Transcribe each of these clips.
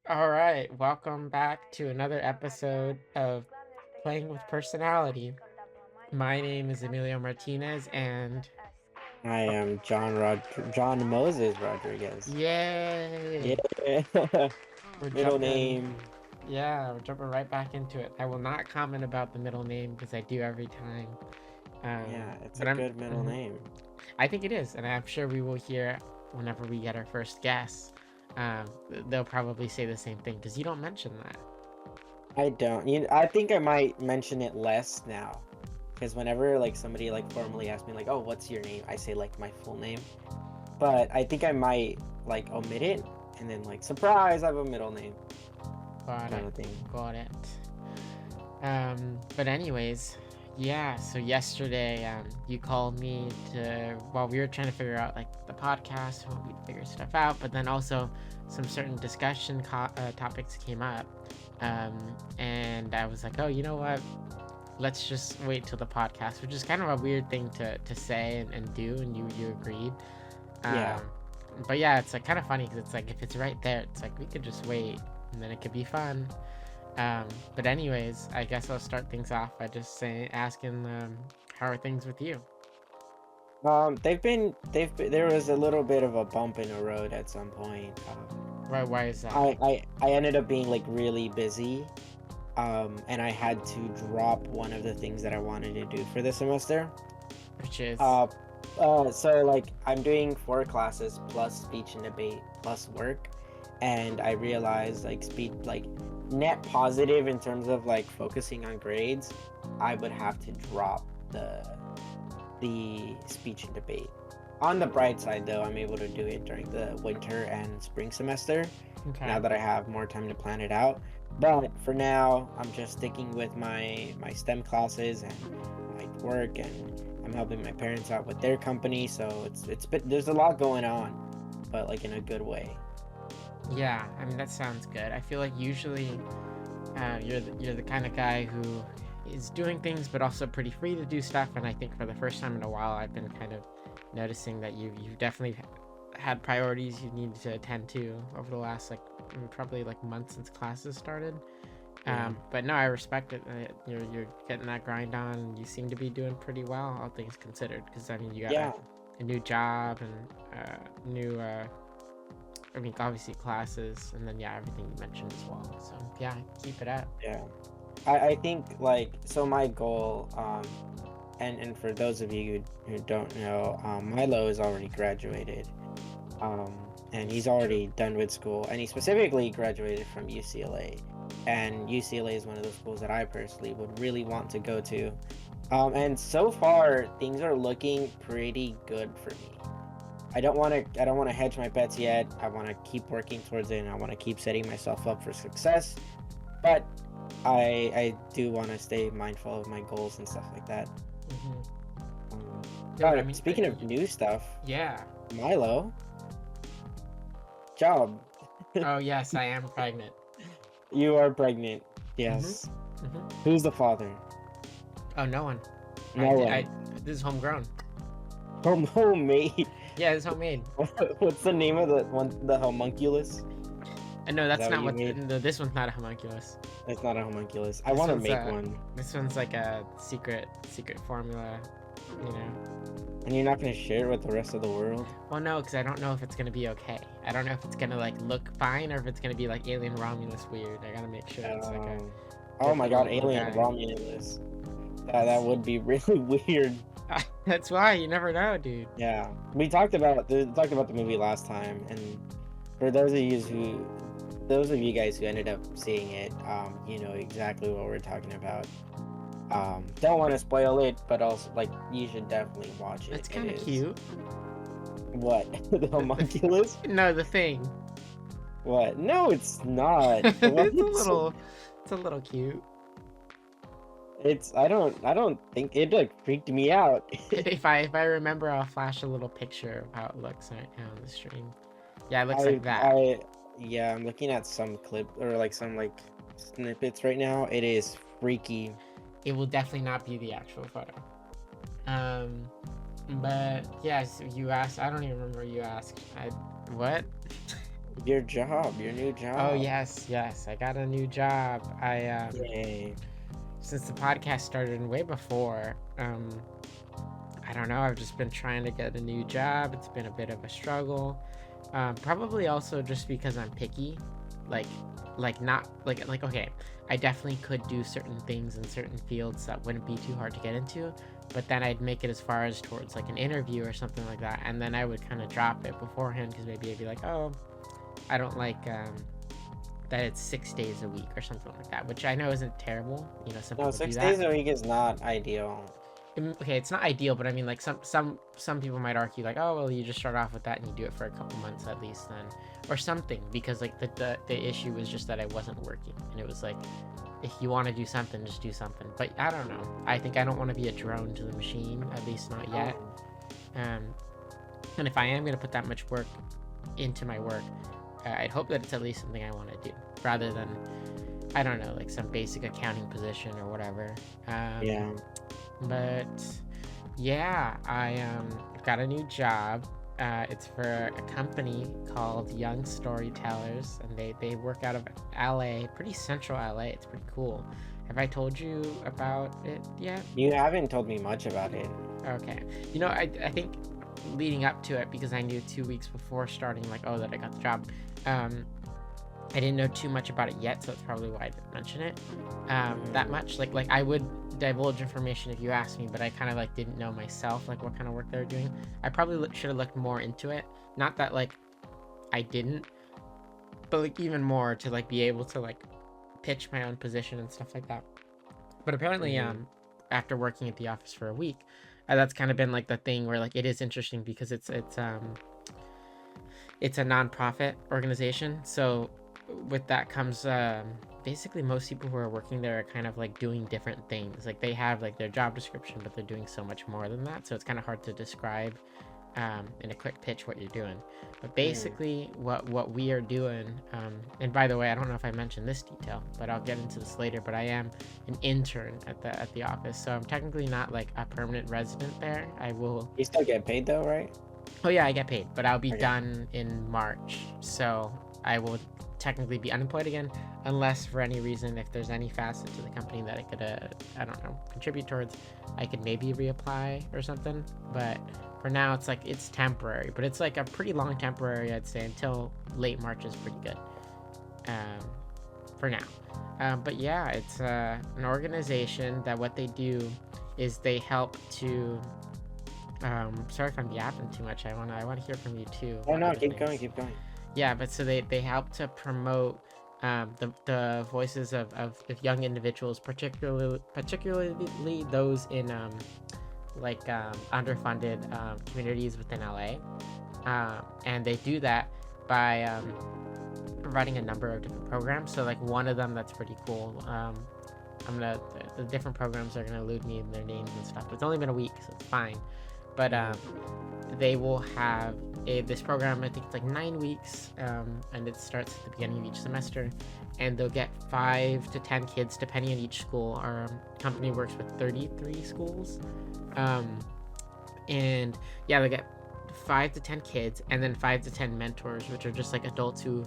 All right, welcome back to another episode of Playing with Personality. My name is Emilio Martinez, and I oh, am John Moses Rodriguez. Yeah. yay! We're Middle jumping, name. we're jumping right back into it. I will not comment about the middle name because I do every time. Yeah, it's a But I'm, good middle mhm. name. I think it is, and I'm sure we will hear whenever we get our first guest. Um, they'll probably say the same thing because you don't mention that. I don't. I think I might mention it less now, because whenever like somebody like formally asks me like, "Oh, what's your name?" I say like my full name. But I think I might like omit it and then like surprise, I have a middle name Got kind it. of thing. Got it. But anyways, yeah. So yesterday, you called me to while we were trying to figure out like the podcast, we'd figure stuff out. But then also some certain topics came up, and I was like, oh, you know what? Let's just wait till the podcast, which is kind of a weird thing to say and do, and you agreed. Yeah. Um, but yeah, it's like kind of funny because it's like if it's right there, it's like we could just wait, and then it could be fun. But anyways, I guess I'll start things off by just saying, asking, how are things with you? There was a little bit of a bump in the road at some point. Why is that? I ended up being like really busy, and I had to drop one of the things that I wanted to do for the semester. Which is Uh, so like I'm doing 4 classes plus speech and debate plus work, and I realized like net positive in terms of like focusing on grades, I would have to drop the speech and debate. On the bright side, though, I'm able to do it during the winter and spring semester okay. now that I have more time to plan it out. But for now, I'm just sticking with my STEM classes and my work, and I'm helping my parents out with their company. So there's a lot going on, but like in a good way. Yeah, I mean that sounds good. I feel like usually, you're the kind of guy who is doing things, but also pretty free to do stuff. And I think for the first time in a while, I've been kind of noticing that you've definitely had priorities you need to attend to over the last like probably like months since classes started. Yeah, But no, I respect it. You're getting that grind on. And you seem to be doing pretty well, all things considered. Because I mean, you got yeah, a new job and new. I mean, obviously classes, and then yeah, everything you mentioned as well. So yeah, keep it up. yeah. I think like so my goal and for those of you who don't know, Milo is already graduated, um, and he's already done with school, and he specifically graduated from UCLA, and UCLA is one of those schools that I personally would really want to go to, and so far things are looking pretty good for me. I don't want to hedge my bets yet. I want to keep working towards it, and I want to keep setting myself up for success, but I do want to stay mindful of my goals and stuff like that. Mm-hmm. Um, No, I mean, Speaking of new stuff, yeah. Milo, job. Oh yes, I am pregnant. You are pregnant. Mm-hmm. Yes. Mm-hmm. Who's the father? Oh, no one. I No did. one. This is homegrown. Homemade. Yeah, it's homemade. What's the name of the one? The homunculus? And no, Is that's that what not you what. made? No, this one's not a homunculus. It's not a homunculus. I This want to one's make a. one. This one's like a secret formula. You know. And you're not gonna share it with the rest of the world? Well, no, because I don't know if it's gonna be okay. I don't know if it's gonna like look fine or if it's gonna be like Alien Romulus weird. I gotta make sure it's like a Um, oh good my god, little alien guy. Romulus. That would be really weird. That's why you never know, dude. Yeah, we talked about the movie last time, and for those of you guys who ended up seeing it, you know exactly what we're talking about. Don't want to spoil it, but also like you should definitely watch it. It's It kind of is cute. what the homunculus? No, the thing. What? No, it's not. What? it's a little. It's a little cute. It's I don't think it like freaked me out. If I remember, I'll flash a little picture of how it looks right now on the stream. Yeah, it looks I like that. I yeah, I'm looking at some clip or like some like snippets right now. It is freaky. It will definitely not be the actual photo. Um, but yes, you asked. I don't even remember what you asked. What? your new Oh job. yes, I got a new job. Yay. Since the podcast started and way before, I don't know. I've just been trying to get a new job. It's been a bit of a struggle. Probably also just because I'm picky, like, not like okay. I definitely could do certain things in certain fields that wouldn't be too hard to get into, but then I'd make it as far as towards like an interview or something like that, and then I would kind of drop it beforehand because maybe I'd be like, oh, I don't like that it's 6 days a week or something like that, which I know isn't terrible. You know, some No, people do 6 days that. a week is not ideal. Okay, it's not ideal, but I mean, like some people might argue, like, oh well, you just start off with that and you do it for a couple months at least, then, or something, because like the issue was just that I wasn't working, and it was like, if you want to do something, just do something. But I don't know. I think I don't want to be a drone to the machine, at least not yet. Um, Um, and if I am gonna put that much work into my work, I'd hope that it's at least something I want to do, rather than, I don't know, like some basic accounting position or whatever. yeah. But yeah, I've got a new job. It's for a company called Young Storytellers, and they work out of LA, pretty central LA. It's pretty cool. Have I told you about it yet? You haven't told me much about it. Okay. You know, I think leading up to it, because I knew 2 weeks before starting, like, oh, that I got the job. I didn't know too much about it yet, so that's probably why I didn't mention it that much. Like I would divulge information if you asked me, but I kind of like didn't know myself like what kind of work they were doing. I probably should have looked more into it. Not that like I didn't, but like even more to like be able to like pitch my own position and stuff like that. But apparently, Mhm. after working at the office for a week, that's kind of been like the thing where like it is interesting because it's a nonprofit organization. So with that comes basically most people who are working there are kind of like doing different things. Like they have like their job description, but they're doing so much more than that. So it's kind of hard to describe in a quick pitch what you're doing. But Mhm. basically, what we are doing, and by the way, I don't know if I mentioned this detail, but I'll get into this later. But I am an intern at the office, so I'm technically not like a permanent resident there. I will. You still get paid though, right? Oh yeah, I get paid, but I'll be Okay. done in March, so I will technically be unemployed again, unless for any reason, if there's any facet to the company that I could, I don't know, contribute towards, I could maybe reapply or something. But for now, it's like it's temporary, but it's like a pretty long temporary, I'd say, until late March is pretty good. Um, for now. But yeah, it's an organization that what they do is they help to sorry if I'm yapping too much. I want to hear from you too Oh about no, other keep going, things. keep going. Yeah, but so they help to promote the voices of young individuals, particularly those in underfunded communities within LA, and they do that by providing a number of different programs. So like one of them that's pretty cool. I'm gonna the different programs are gonna elude me in their names and stuff. But it's only been a week, so it's fine. But Mhm. they will have this program. I think it's like 9 weeks, and it starts at the beginning of each semester. And they'll get 5 to 10 kids, depending on each school. Our company works with 33 schools, um, and yeah, they get 5 to 10 kids, and then 5 to 10 mentors, which are just like adults who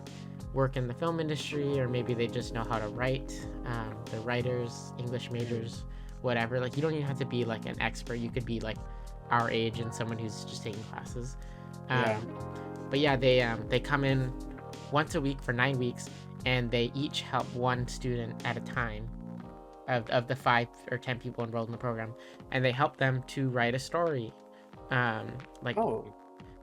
work in the film industry, or maybe they just know how to write. They're writers, English Mhm. majors, whatever. Like you don't even have to be like an expert. You could be like our age and someone who's just taking classes. Um, Yeah. but yeah, they come in once a week for 9 weeks, and they each help one student at a time of the 5 or 10 people enrolled in the program, and they help them to write a story. Like Oh.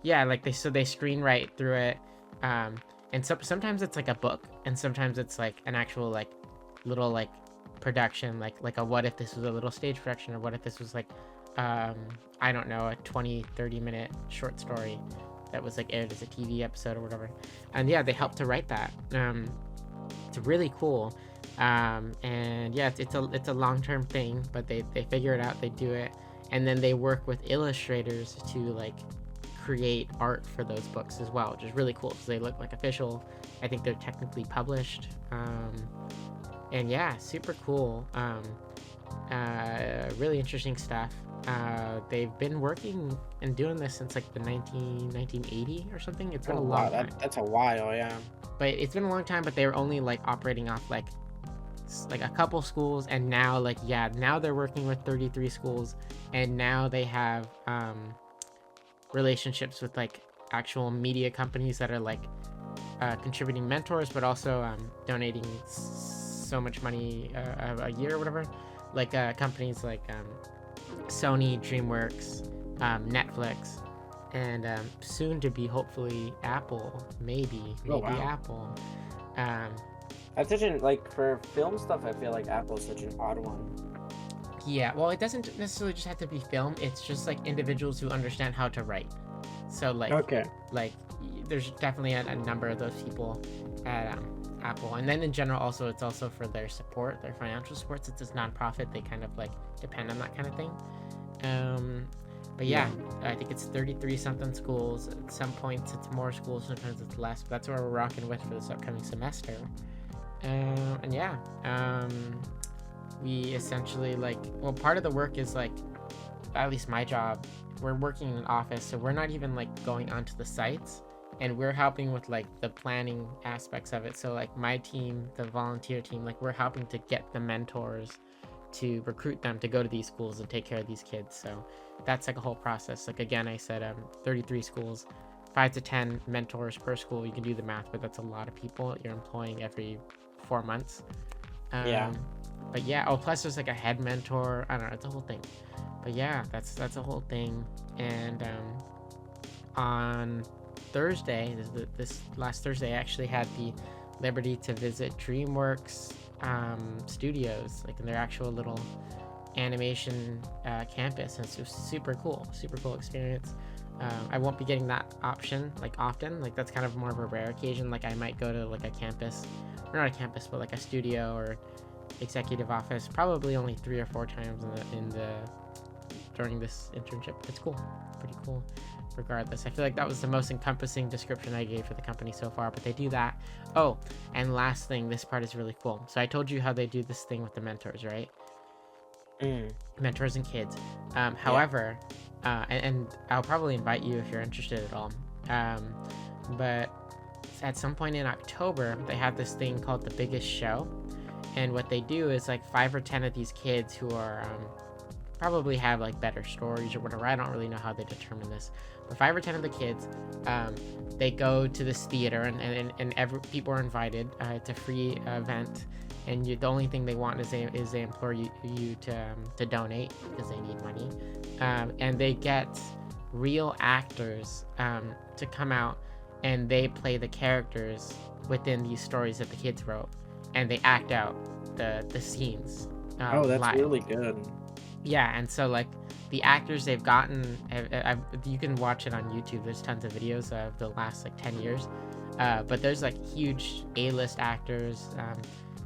yeah, like they screenwrite through it, um, and sometimes it's like a book, and sometimes it's like an actual like little like production, like a what if this was a little stage production, or what if this was like um, I don't know, a 20-30 minute short story that was like aired as a TV episode or whatever. And yeah, they helped to write that. It's really cool. And yeah, it's a long-term thing, but they figure it out, they do it, and then they work with illustrators to like create art for those books as well, which is really cool because they look like official. I think they're technically published. And yeah, super cool. Really interesting stuff. They've been working and doing this since like the 1980 or something. It's been a long wow, time. that's a while, yeah. But it's been a long time, but they were only like operating off like a couple schools, and now now they're working with 33 schools, and now they have relationships with like actual media companies that are like contributing mentors, but also donating so much money a year or whatever, like companies like Sony, DreamWorks, Netflix, and soon to be hopefully Apple, maybe wow. Apple. That's such an, like, for film stuff, I feel like Apple's such an odd one. Yeah, well, it doesn't necessarily just have to be film. It's just like individuals who understand how to write. So like, Okay. like there's definitely a number of those people at Apple, and then in general also it's also for their support, their financial support. Since it's nonprofit, they kind of like depend on that kind of thing. But yeah, I think it's 33 something schools. At some points it's more schools, sometimes it's less. But that's where we're rocking with for this upcoming semester. And yeah, we essentially part of the work is like, at least my job, we're working in an office, so we're not even like going onto the sites, and we're helping with like the planning aspects of it. So like my team, the volunteer team, like we're helping to get the mentors to recruit them to go to these schools and take care of these kids. So that's like a whole process. Like again, I said 33 schools, 5 to 10 mentors per school. You can do the math, but that's a lot of people you're employing every 4 months. But yeah, plus there's like a head mentor. I don't know, it's a whole thing. But yeah, that's a whole thing. And on Thursday, this last Thursday, I actually had the liberty to visit DreamWorks studios, like in their actual little animation campus, and it was super cool experience. I won't be getting that option like often. Like that's kind of more of a rare occasion. Like I might go to like a campus, or not a campus, but like a studio or executive office, probably only 3 or 4 times during this internship. It's cool, pretty cool. Regardless, I feel like that was the most encompassing description I gave for the company so far, but they do that. Oh, and last thing, this part is really cool. So I told you how they do this thing with the mentors, right? Mentors and kids. However, and I'll probably invite you if you're interested at all. But at some point in October, they have this thing called The Biggest Show. And what they do is like 5 or 10 of these kids who are probably have like better stories or whatever. I don't really know how they determine this. But 5 or 10 of the kids, they go to this theater, and people are invited. It's a free event. And the only thing they want is they implore you to donate because they need money. And they get real actors to come out, and they play the characters within these stories that the kids wrote, and they act out the scenes. That's live. really good. Yeah, and so like the actors they've gotten, you can watch it on YouTube. There's tons of videos of the last like 10 years. But there's like huge A-list actors,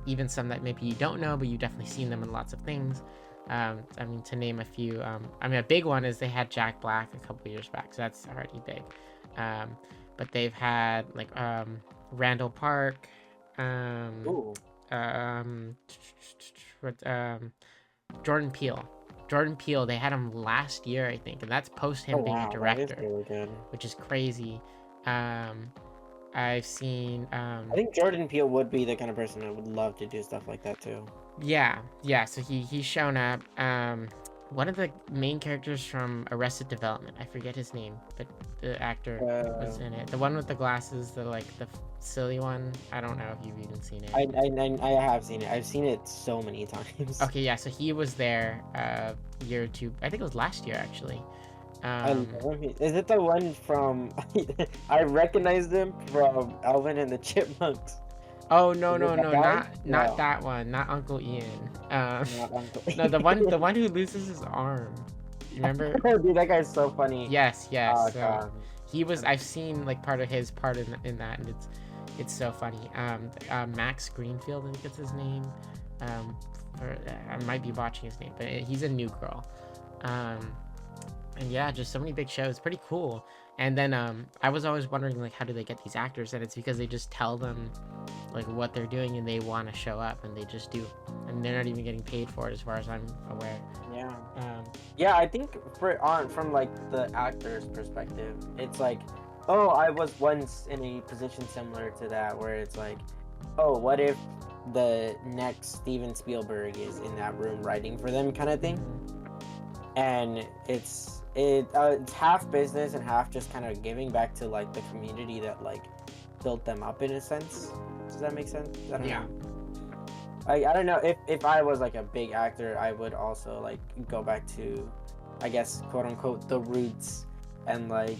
even some that maybe you don't know, but you've definitely seen them in lots of things. I mean, to name a few, a big one is they had Jack Black a couple years back, so that's already big. But they've had like Randall Park, Jordan Peele. They had him last year, I think, and that's post him being a director, that is really good. which is crazy. I've seen. I think Jordan Peele would be the kind of person that would love to do stuff like that too. Yeah. So he's shown up. One of the main characters from Arrested Development, I forget his name, but the actor was in it. The one with the glasses, the silly one. I don't know if you've even seen it. I have seen it. I've seen it so many times. Okay, yeah. So he was there a year or two. I think it was last year actually. Is it the one from? I recognized him from Alvin and the Chipmunks. Oh no, not that one, not Uncle Ian. No, the one who loses his arm. You remember? Oh, dude, that guy's so funny. Yes. Oh, So he was. I've seen like part of his part in that, and it's so funny. Max Greenfield, I think it's his name. I might be watching his name, but he's a new girl. And yeah, just so many big shows, pretty cool. And then I was always wondering like how do they get these actors, and it's because they just tell them like what they're doing and they want to show up and they just do, and they're not even getting paid for it as far as I'm aware. Yeah. um Yeah, I think from like the actor's perspective, it's like, oh, I was once in a position similar to that where it's like, oh, what if the next Steven Spielberg is in that room writing for them, kind of thing. And it's half business and half just kind of giving back to like the community that like built them up in a sense. Does that make sense? I don't know. I don't know if I was like a big actor, I would also like go back to, I guess, quote unquote, the roots, and like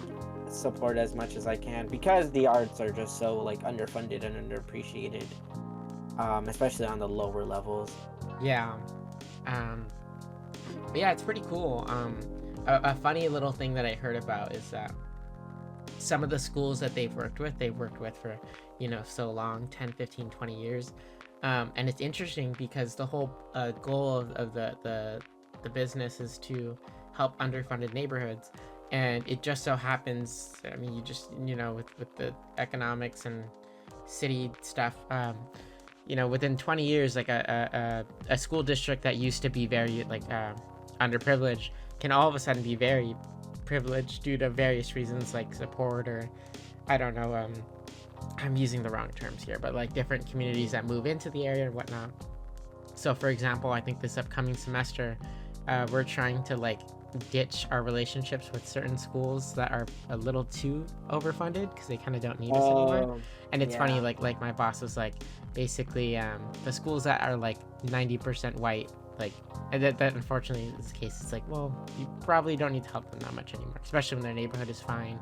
support as much as I can, because the arts are just so like underfunded and underappreciated, especially on the lower levels. Yeah. But yeah, it's pretty cool. A funny little thing that I heard about is that some of the schools that they've worked with for, so long, 10, 15, 20 years. And it's interesting because the whole goal of the business is to help underfunded neighborhoods. And it just so happens, I mean, you just, with the economics and city stuff, within 20 years, like a school district that used to be very like underprivileged can all of a sudden be very privileged due to various reasons like support, or I don't know, I'm using the wrong terms here, but like different communities that move into the area and whatnot. So for example, I think this upcoming semester, we're trying to like ditch our relationships with certain schools that are a little too overfunded because they kind of don't need us anymore. And it's funny, like my boss was like, basically, the schools that are like 90% white, like, and that unfortunately is the case. It's like, well, you probably don't need to help them that much anymore, especially when their neighborhood is fine.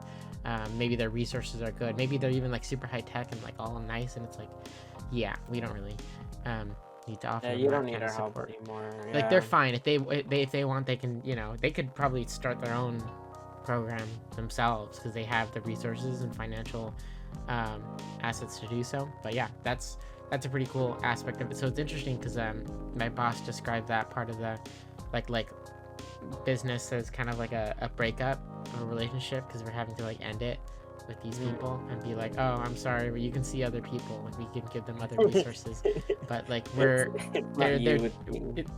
Maybe their resources are good. Maybe they're even like super high tech and like all nice. And it's like, yeah, we don't really need to offer. Yeah, them you that don't need kind our of help support anymore. Like they're fine if they want. They can, they could probably start their own program themselves because they have the resources and financial assets to do so. But yeah, that's a pretty cool aspect of it. So it's interesting because my boss described that part of the like business as kind of like a breakup of a relationship, because we're having to like end it with these people and be like, oh, I'm sorry, but you can see other people, like we can give them other resources, but like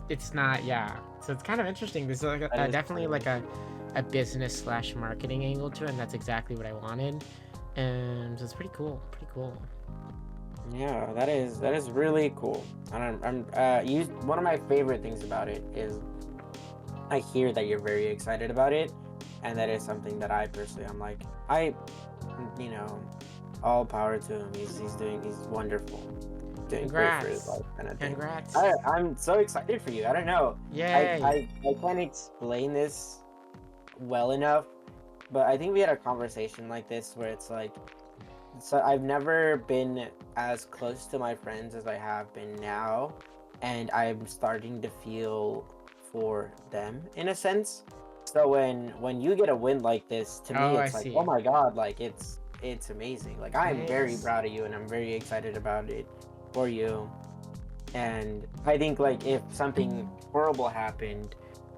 it's not. Yeah, so it's kind of interesting. There's like definitely like a business / marketing angle to it, and that's exactly what I wanted. And so it's pretty cool. Yeah, that is really cool. And one of my favorite things about it is I hear that you're very excited about it, and that is something that I personally, I'm like, all power to him. He's wonderful, doing great for his life, kind of thing. Congrats. I'm so excited for you. I don't know. Yay. I can't explain this well enough, but I think we had a conversation like this where it's like, so I've never been as close to my friends as I have been now, and I'm starting to feel for them in a sense. So when you get a win like this, to me it's like, oh my god, like it's amazing. Like I'm very proud of you, and I'm very excited about it for you. And I think like if something horrible happened,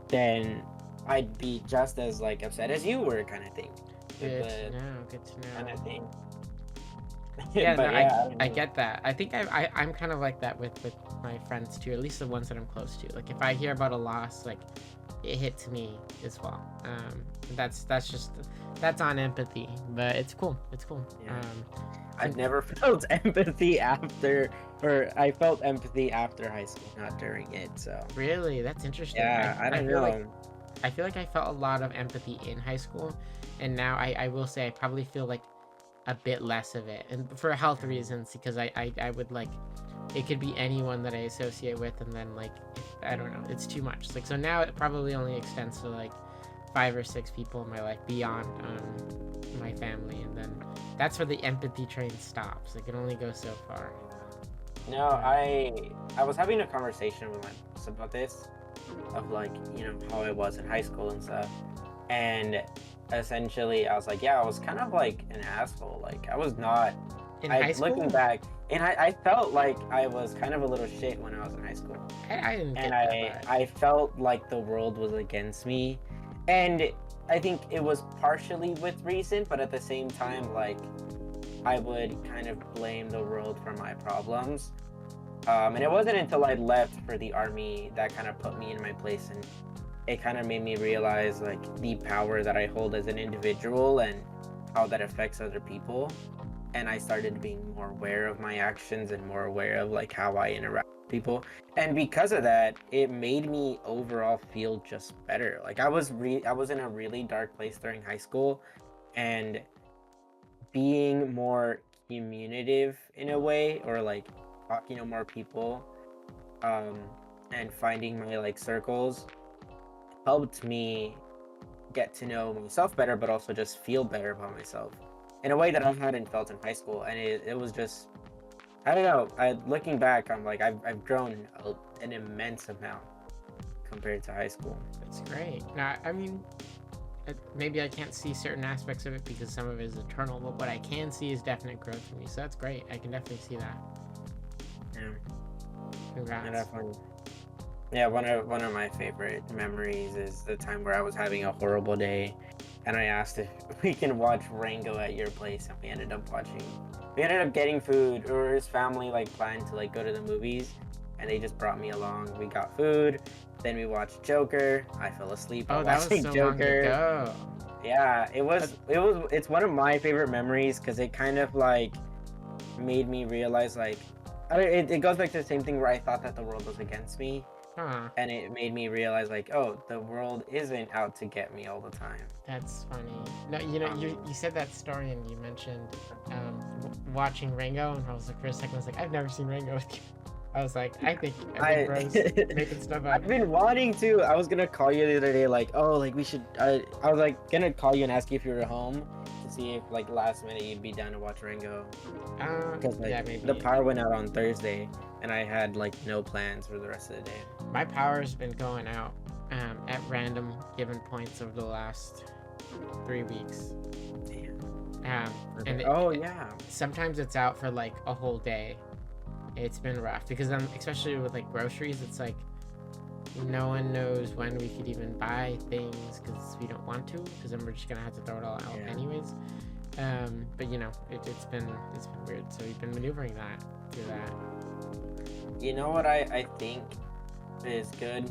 then I'd be just as like upset as you were, kind of thing. Good to know. Kind of thing. Yeah, I get that. I think I'm kind of like that with my friends too, at least the ones that I'm close to. Like if I hear about a loss, like it hits me as well. That's on empathy, but it's cool. Yeah. I've never felt empathy after, or I felt empathy after high school, not during it. So really, that's interesting. Yeah, I don't know. I feel like I felt a lot of empathy in high school, and now I will say I probably feel like a bit less of it, and for health reasons, because I would like, it could be anyone that I associate with, and then like I don't know, it's too much. Like so now it probably only extends to like 5 or 6 people in my life beyond my family, and then that's where the empathy train stops. Like it only goes so far. No, I was having a conversation with my boss about this, of like, how I was in high school and stuff, and essentially I was like, yeah, I was kind of like an asshole. Like I was not in high school. Looking back, and I felt like I was kind of a little shit when I was in high school. I didn't get that. I felt like the world was against me, and I think it was partially with reason, but at the same time, like I would kind of blame the world for my problems. And it wasn't until I left for the army that kind of put me in my place, and it kind of made me realize like the power that I hold as an individual and how that affects other people. And I started being more aware of my actions and more aware of like how I interact with people. And because of that, it made me overall feel just better. Like I was in a really dark place during high school, and being more communicative in a way, or like talking to more people, um and finding my like circles helped me get to know myself better, but also just feel better about myself in a way that I hadn't felt in high school. And it was just, I don't know. Looking back, I'm like, I've grown an immense amount compared to high school. That's great. Now, I mean, maybe I can't see certain aspects of it because some of it is eternal, but what I can see is definite growth for me. So that's great. I can definitely see that. Yeah, Congrats. I definitely. Yeah, one of my favorite memories is the time where I was having a horrible day, and I asked if we can watch Rango at your place, and we ended up watching. We ended up getting food, or his family like planned to like go to the movies, and they just brought me along. We got food, then we watched Joker. I fell asleep Oh, while that was watching so long Joker. ago. Yeah, it's one of my favorite memories because it kind of like made me realize like, it goes back to the same thing where I thought that the world was against me. Huh. And it made me realize like, oh, the world isn't out to get me all the time. That's funny. No, you know, you said that story and you mentioned watching Rango, and I was like, for a second, I was like, I've never seen Rango with you. I was like, I think Bro's making stuff up. I've been wanting to. I was gonna call you the other day, like, oh, like we should. I was like gonna call you and ask you if you were home to see if like last minute you'd be down to watch Rango. Because like, yeah, maybe. the power went out on Thursday, and I had like no plans for the rest of the day. My power's been going out at random given points over the last 3 weeks. Damn. And yeah. Sometimes it's out for like a whole day. It's been rough because especially with like groceries, it's like no one knows when we could even buy things because we don't want to, because then we're just gonna have to throw it all out anyways. But you know, it's been weird. So we've been maneuvering through that. You know what I think is good?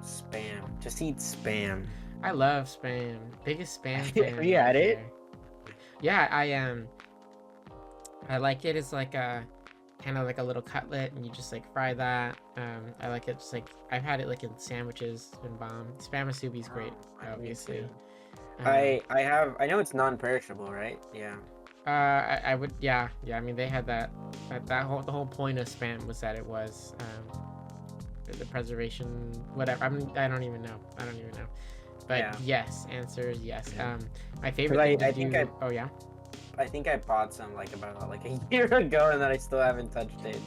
Spam. Just eat Spam. I love Spam. Biggest Spam fan. Have you had it? Yeah, I like it as like a kind of like a little cutlet, and you just like fry that. I like it just like, I've had it like in sandwiches. It's been bomb. Spam asubi's great, obviously. I know it's non-perishable, right? Yeah. I would, yeah. I mean, they had the whole point of Spam was that it was the preservation, whatever. I don't even know. But yes, answer is yes. My favorite thing to do. Oh yeah. I think I bought some like about like a year ago, and then I still haven't touched it.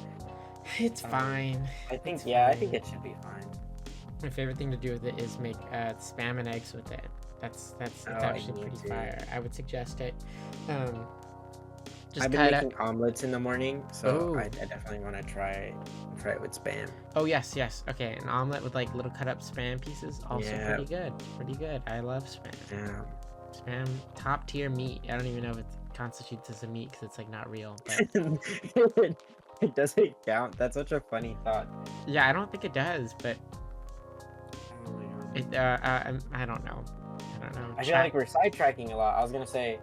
It's fine. I think It's I fine. think it should be fine. My favorite thing to do with it is make Spam and eggs with it. It's actually pretty fire. I would suggest it. I've been making omelets in the morning, so I definitely want to try it with Spam. Oh yes. Okay, an omelet with like little cut up Spam pieces, also pretty good. I love Spam. Yeah. Spam, top tier meat. I don't even know if it constitutes as a meat because it's like not real. But it doesn't count. That's such a funny thought. Yeah, I don't think it does, but it. I don't know. I feel like we're sidetracking a lot. I was gonna say.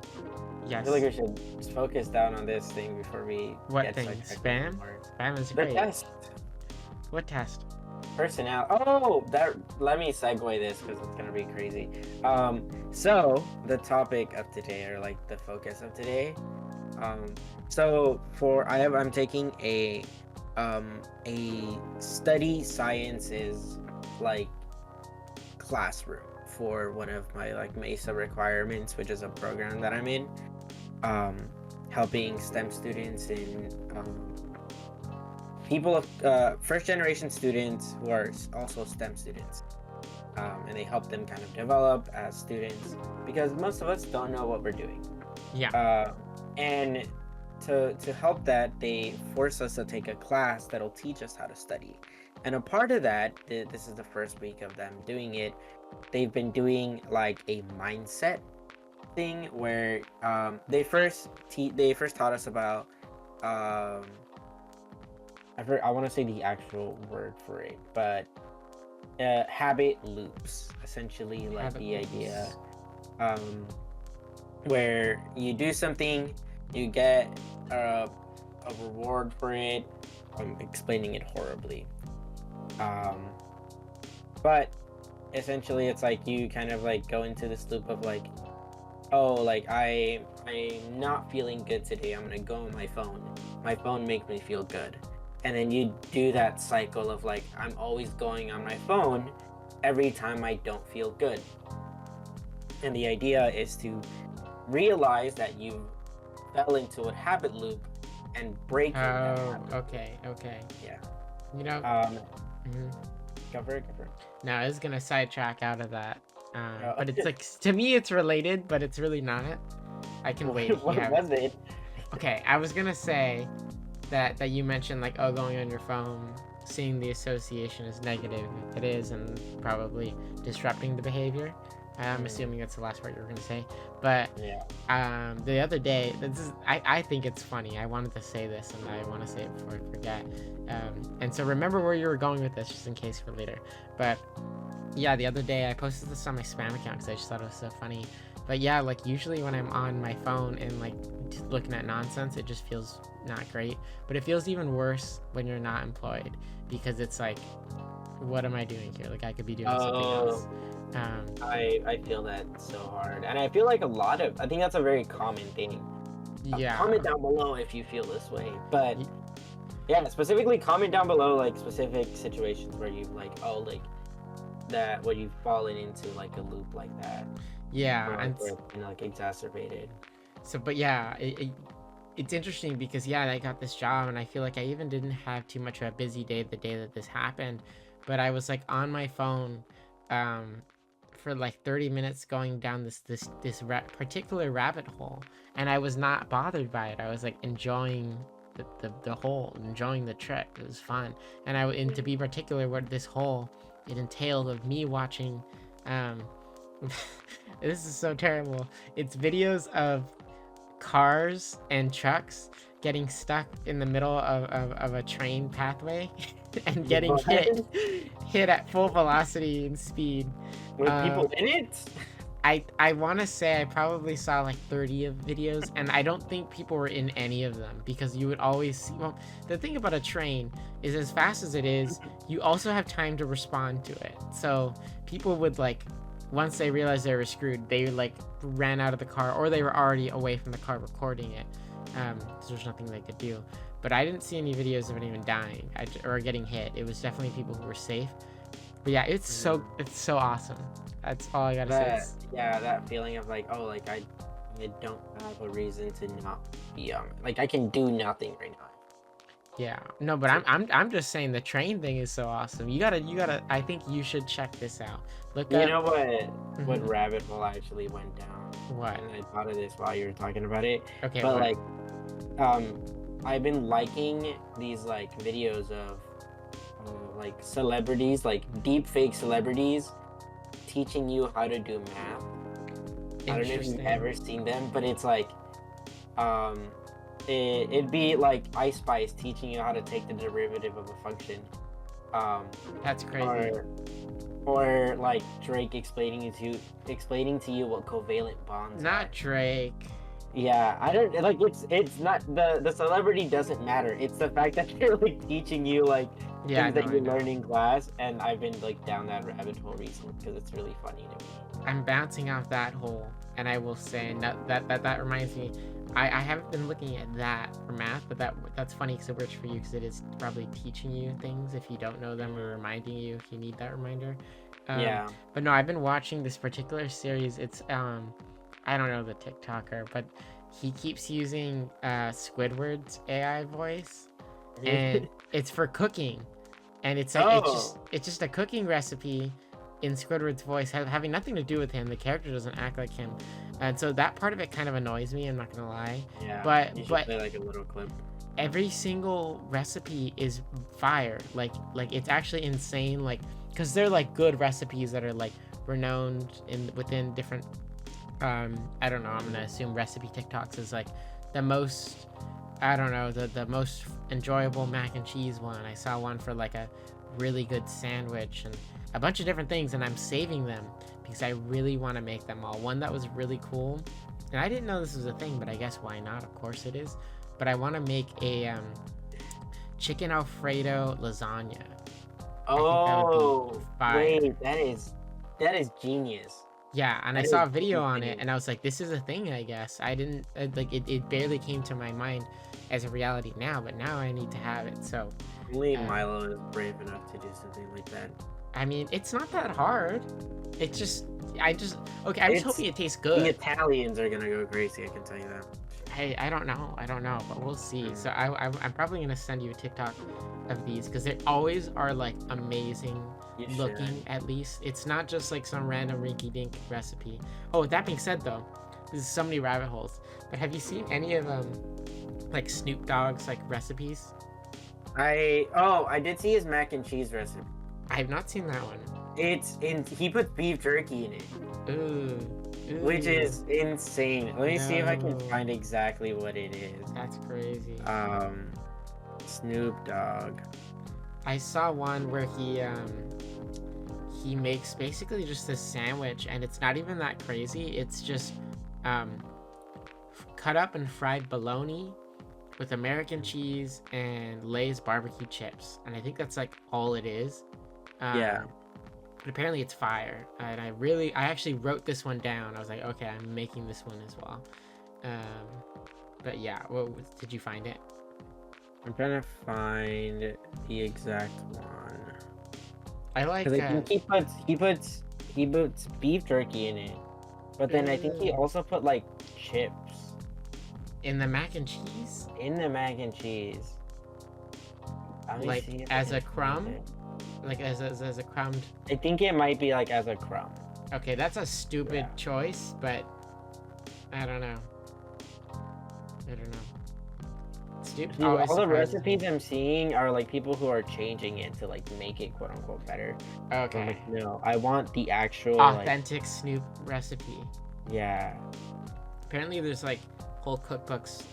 Yes. I feel like we should focus down on this thing before we. What thing? Spam? Spam is great. The test. What test? Personality. Oh, let me segue this because it's gonna be crazy. So the topic of today, or like the focus of today, so I'm taking a study sciences like classroom for one of my like MESA requirements, which is a program that I'm in, helping STEM students and people of first generation students who are also STEM students, and they help them kind of develop as students because most of us don't know what we're doing. Yeah. And to help that, they force us to take a class that'll teach us how to study. And a part of that, this is the first week of them doing it. They've been doing like a mindset thing where they first taught us about um I want to say the actual word for it, but habit loops, essentially, like Habit the idea loops. um where you do something, you get a reward for it. I'm explaining it horribly. Um, but essentially, it's like you kind of like go into this loop of like, oh, like I'm not feeling good today. I'm gonna go on my phone. My phone makes me feel good, and then you do that cycle of like I'm always going on my phone every time I don't feel good. And the idea is to realize that you fell into a habit loop and breaking that Oh, habit. okay. Yeah. You know, Um, mhm. go for it. Go for it. No, I was gonna sidetrack out of that. Oh, But it's like to me, it's related, but it's really not. I can wait if you what have. was it? Okay, I was gonna say that you mentioned like going on your phone, seeing the association as negative. It is, and probably disrupting the behavior. I'm Mm, assuming that's the last part you were gonna say. But yeah. the other day, I think it's funny. I wanted to say this, and I want to say it before I forget. And so remember where you were going with this, just in case for later. But yeah, the other day I posted this on my spam account because I just thought it was so funny. But yeah, like usually when I'm on my phone and like looking at nonsense, it just feels not great. But it feels even worse when you're not employed because it's like, what am I doing here? Like I could be doing something else. Oh, Um, I feel that so hard, and I feel like I think that's a very common thing. yeah. Comment down below if you feel this way, but Y- yeah, specifically comment down below like specific situations where you like, oh, like that where you've fallen into like a loop like that, Yeah, or like and where it's been like exacerbated. so, but yeah, it's interesting because yeah, I got this job and I feel like I even didn't have too much of a busy day the day that this happened, but I was like on my phone, um, for like 30 minutes going down particular rabbit hole, and I was not bothered by it. I was like enjoying the hole, enjoying the trip. It was fun, and to be particular, what this hole it entailed of me watching, um, this is so terrible. It's videos of cars and trucks getting stuck in the middle of a train pathway and getting What? hit at full velocity and speed. With uh, people in it? I want to say I probably saw like 30 of videos, and I don't think people were in any of them because you would always see. Well, the thing about a train is, as fast as it is, you also have time to respond to it. So people would like, once they realized they were screwed, they like ran out of the car or they were already away from the car recording it. So there's nothing they could do. But I didn't see any videos of anyone dying or getting hit. It was definitely people who were safe. But yeah, it's so awesome. That's all I gotta say. That yeah, that feeling of like, oh, like I don't have a reason to not be like I can do nothing right now. Yeah, no, but I'm just saying the train thing is so awesome. You gotta. I think you should check this out. Look You up. know what Mhm. rabbit hole I actually went down, What? and I thought of this while you were talking about it. Okay, But what? like, I've been liking these like videos of like celebrities, like deep fake celebrities, teaching you how to do math. I don't know if you've Interesting. ever seen them, but it's like, um, it'd be like Ice Spice teaching you how to take the derivative of a function, um, That's crazy. or or like Drake explaining to you what covalent bonds are. Not Drake. Yeah, I don't like it's not the celebrity doesn't matter. It's the fact that they're like teaching you like Yeah, things that I you know. learn in class, and I've been like down that rabbit hole recently because it's really funny to me. I'm bouncing off that hole, and I will say that reminds me. I haven't been looking at that for math, but that's funny because it works for you because it is probably teaching you things if you don't know them or reminding you if you need that reminder. Um, Yeah. but no, I've been watching this particular series. It's I don't know the TikToker, but he keeps using Squidward's AI voice, and it's for cooking, and it's like Oh. it's just a cooking recipe, in Squidward's voice, having nothing to do with him. The character doesn't act like him, and so that part of it kind of annoys me. I'm not gonna lie. Yeah, But you should play like a little clip. every single recipe is fire. Like it's actually insane. Like, because they're like good recipes that are like renowned within different. I don't know. I'm gonna assume recipe TikToks is like the most. I don't know, the most enjoyable mac and cheese one. I saw one for like a really good sandwich and a bunch of different things, and I'm saving them because I really want to make them all. One that was really cool, and I didn't know this was a thing, but I guess why not? Of course it is. But I want to make a chicken Alfredo lasagna. Oh, wait, that is genius. Yeah, and I saw a video on it, and I was like, this is a thing, I guess. I didn't, like, it barely came to my mind as a reality now, but now I need to have it, so. Only Milo is brave enough to do something like that. I mean, it's not that hard. It's just, I'm just hoping it tastes good. The Italians are gonna go crazy, I can tell you that. I don't know, but we'll see. So I'm probably gonna send you a TikTok of these, because they always are, like, amazing looking, at least. It's not just like some random rinky-dink recipe. Oh, that being said, though, there's so many rabbit holes, but have you seen any of like Snoop Dogg's like recipes? I did see his mac and cheese recipe. I have not seen that one. He puts beef jerky in it. Ooh. Which is insane. Let me see if I can find exactly what it is. That's crazy. Snoop Dogg. I saw one where he makes basically just this sandwich, and it's not even that crazy. It's just cut up and fried bologna with American cheese and Lay's barbecue chips, and I think that's like all it is. Yeah. But apparently it's fire, and I actually wrote this one down. I was like, okay, I'm making this one as well. But yeah, did you find it? I'm trying to find the exact one. I like. Because I think he puts beef jerky in it, but then I think he also put like chips in the mac and cheese. In the mac and cheese. Like as a crumb. Like as a crumb. I think it might be like as a crumb. Okay, that's a stupid choice, but I don't know. Stupid. All the recipes I'm seeing are like people who are changing it to like make it quote unquote better. Okay. Like, no, I want the actual authentic Snoop recipe. Yeah. Apparently, there's like whole cookbooks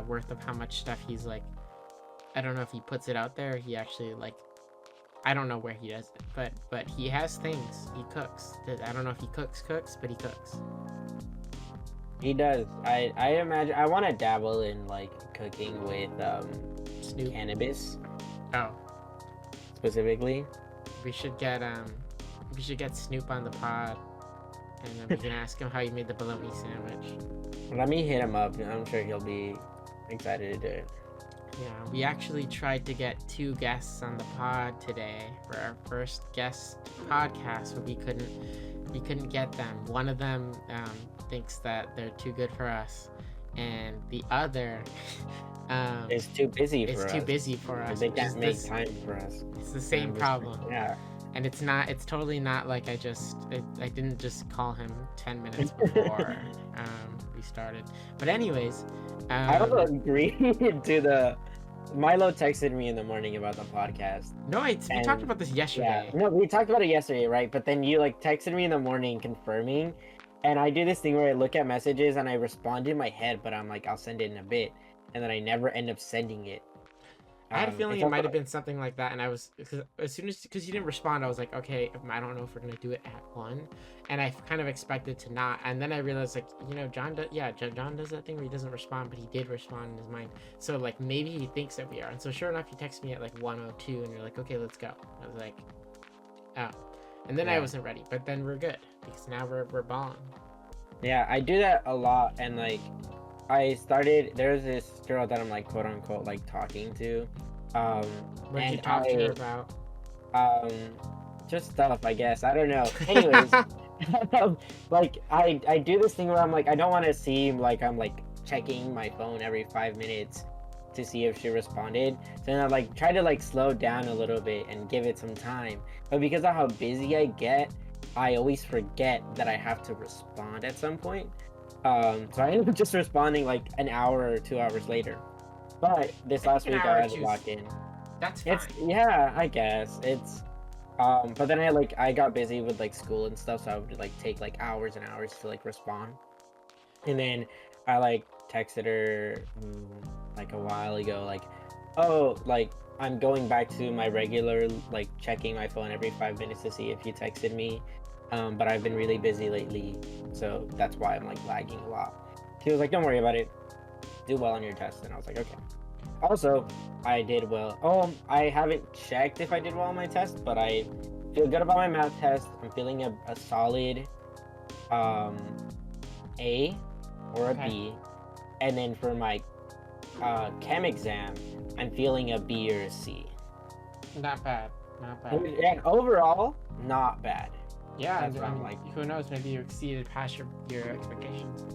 worth of how much stuff he's like. I don't know if he puts it out there. Or he actually like. I don't know where he does it, but he has things. He cooks. I don't know if he cooks, but he cooks. He does. I imagine I want to dabble in like cooking with Snoop. Cannabis. Oh. Specifically. We should get Snoop on the pod, and then we can ask him how he made the bologna sandwich. Let me hit him up. I'm sure he'll be excited to do it. Yeah, we actually tried to get 2 guests on the pod today for our first guest podcast, but we couldn't get them. One of them thinks that they're too good for us, and the other is too busy for us. They can't make time for us. It's the same problem. Yeah. And it's totally not like I didn't just call him 10 minutes before we started. But anyways, I also agree to the Milo texted me in the morning about the podcast. No, we talked about this yesterday. Yeah, no, we talked about it yesterday, right? But then you like texted me in the morning confirming, and I do this thing where I look at messages and I respond in my head, but I'm like, I'll send it in a bit, and then I never end up sending it. I had a feeling it might have been something like that, and I was because you didn't respond, I was like, okay, I don't know if we're gonna do it at 1, and I kind of expected to not, and then I realized like John does that thing where he doesn't respond, but he did respond in his mind, so like maybe he thinks that we are, and so sure enough, you text me at like 1:02, and you're like, okay, let's go. I was like, oh, and then I wasn't ready, but then we're good because now we're balling. Yeah, I do that a lot, and like. There's this girl that I'm like quote unquote like talking to. What did you talk to her about? Just stuff, I guess. I don't know. Anyways, like I do this thing where I'm like I don't want to seem like I'm like checking my phone every 5 minutes to see if she responded. So then I like try to like slow down a little bit and give it some time. But because of how busy I get, I always forget that I have to respond at some point. So I ended up just responding like an hour or 2 hours later. But this I think last an week hour I or had to two, lock in. that's It's fine. yeah, I guess it's. But then I got busy with like school and stuff, so I would like take like hours and hours to like respond. And then I like texted her like a while ago, like, oh, like I'm going back to my regular like checking my phone every 5 minutes to see if you texted me. But I've been really busy lately, so that's why I'm like lagging a lot. She was like, don't worry about it. Do well on your test. And I was like, okay. Also, I did well. Oh, I haven't checked if I did well on my test, but I feel good about my math test. I'm feeling a solid um A or a Okay. B. And then for my chem exam, I'm feeling a B or a C. Not bad. Not bad. And overall, not bad. Yeah, That's and what I I'm mean, like. who knows? Maybe you exceeded past your expectations.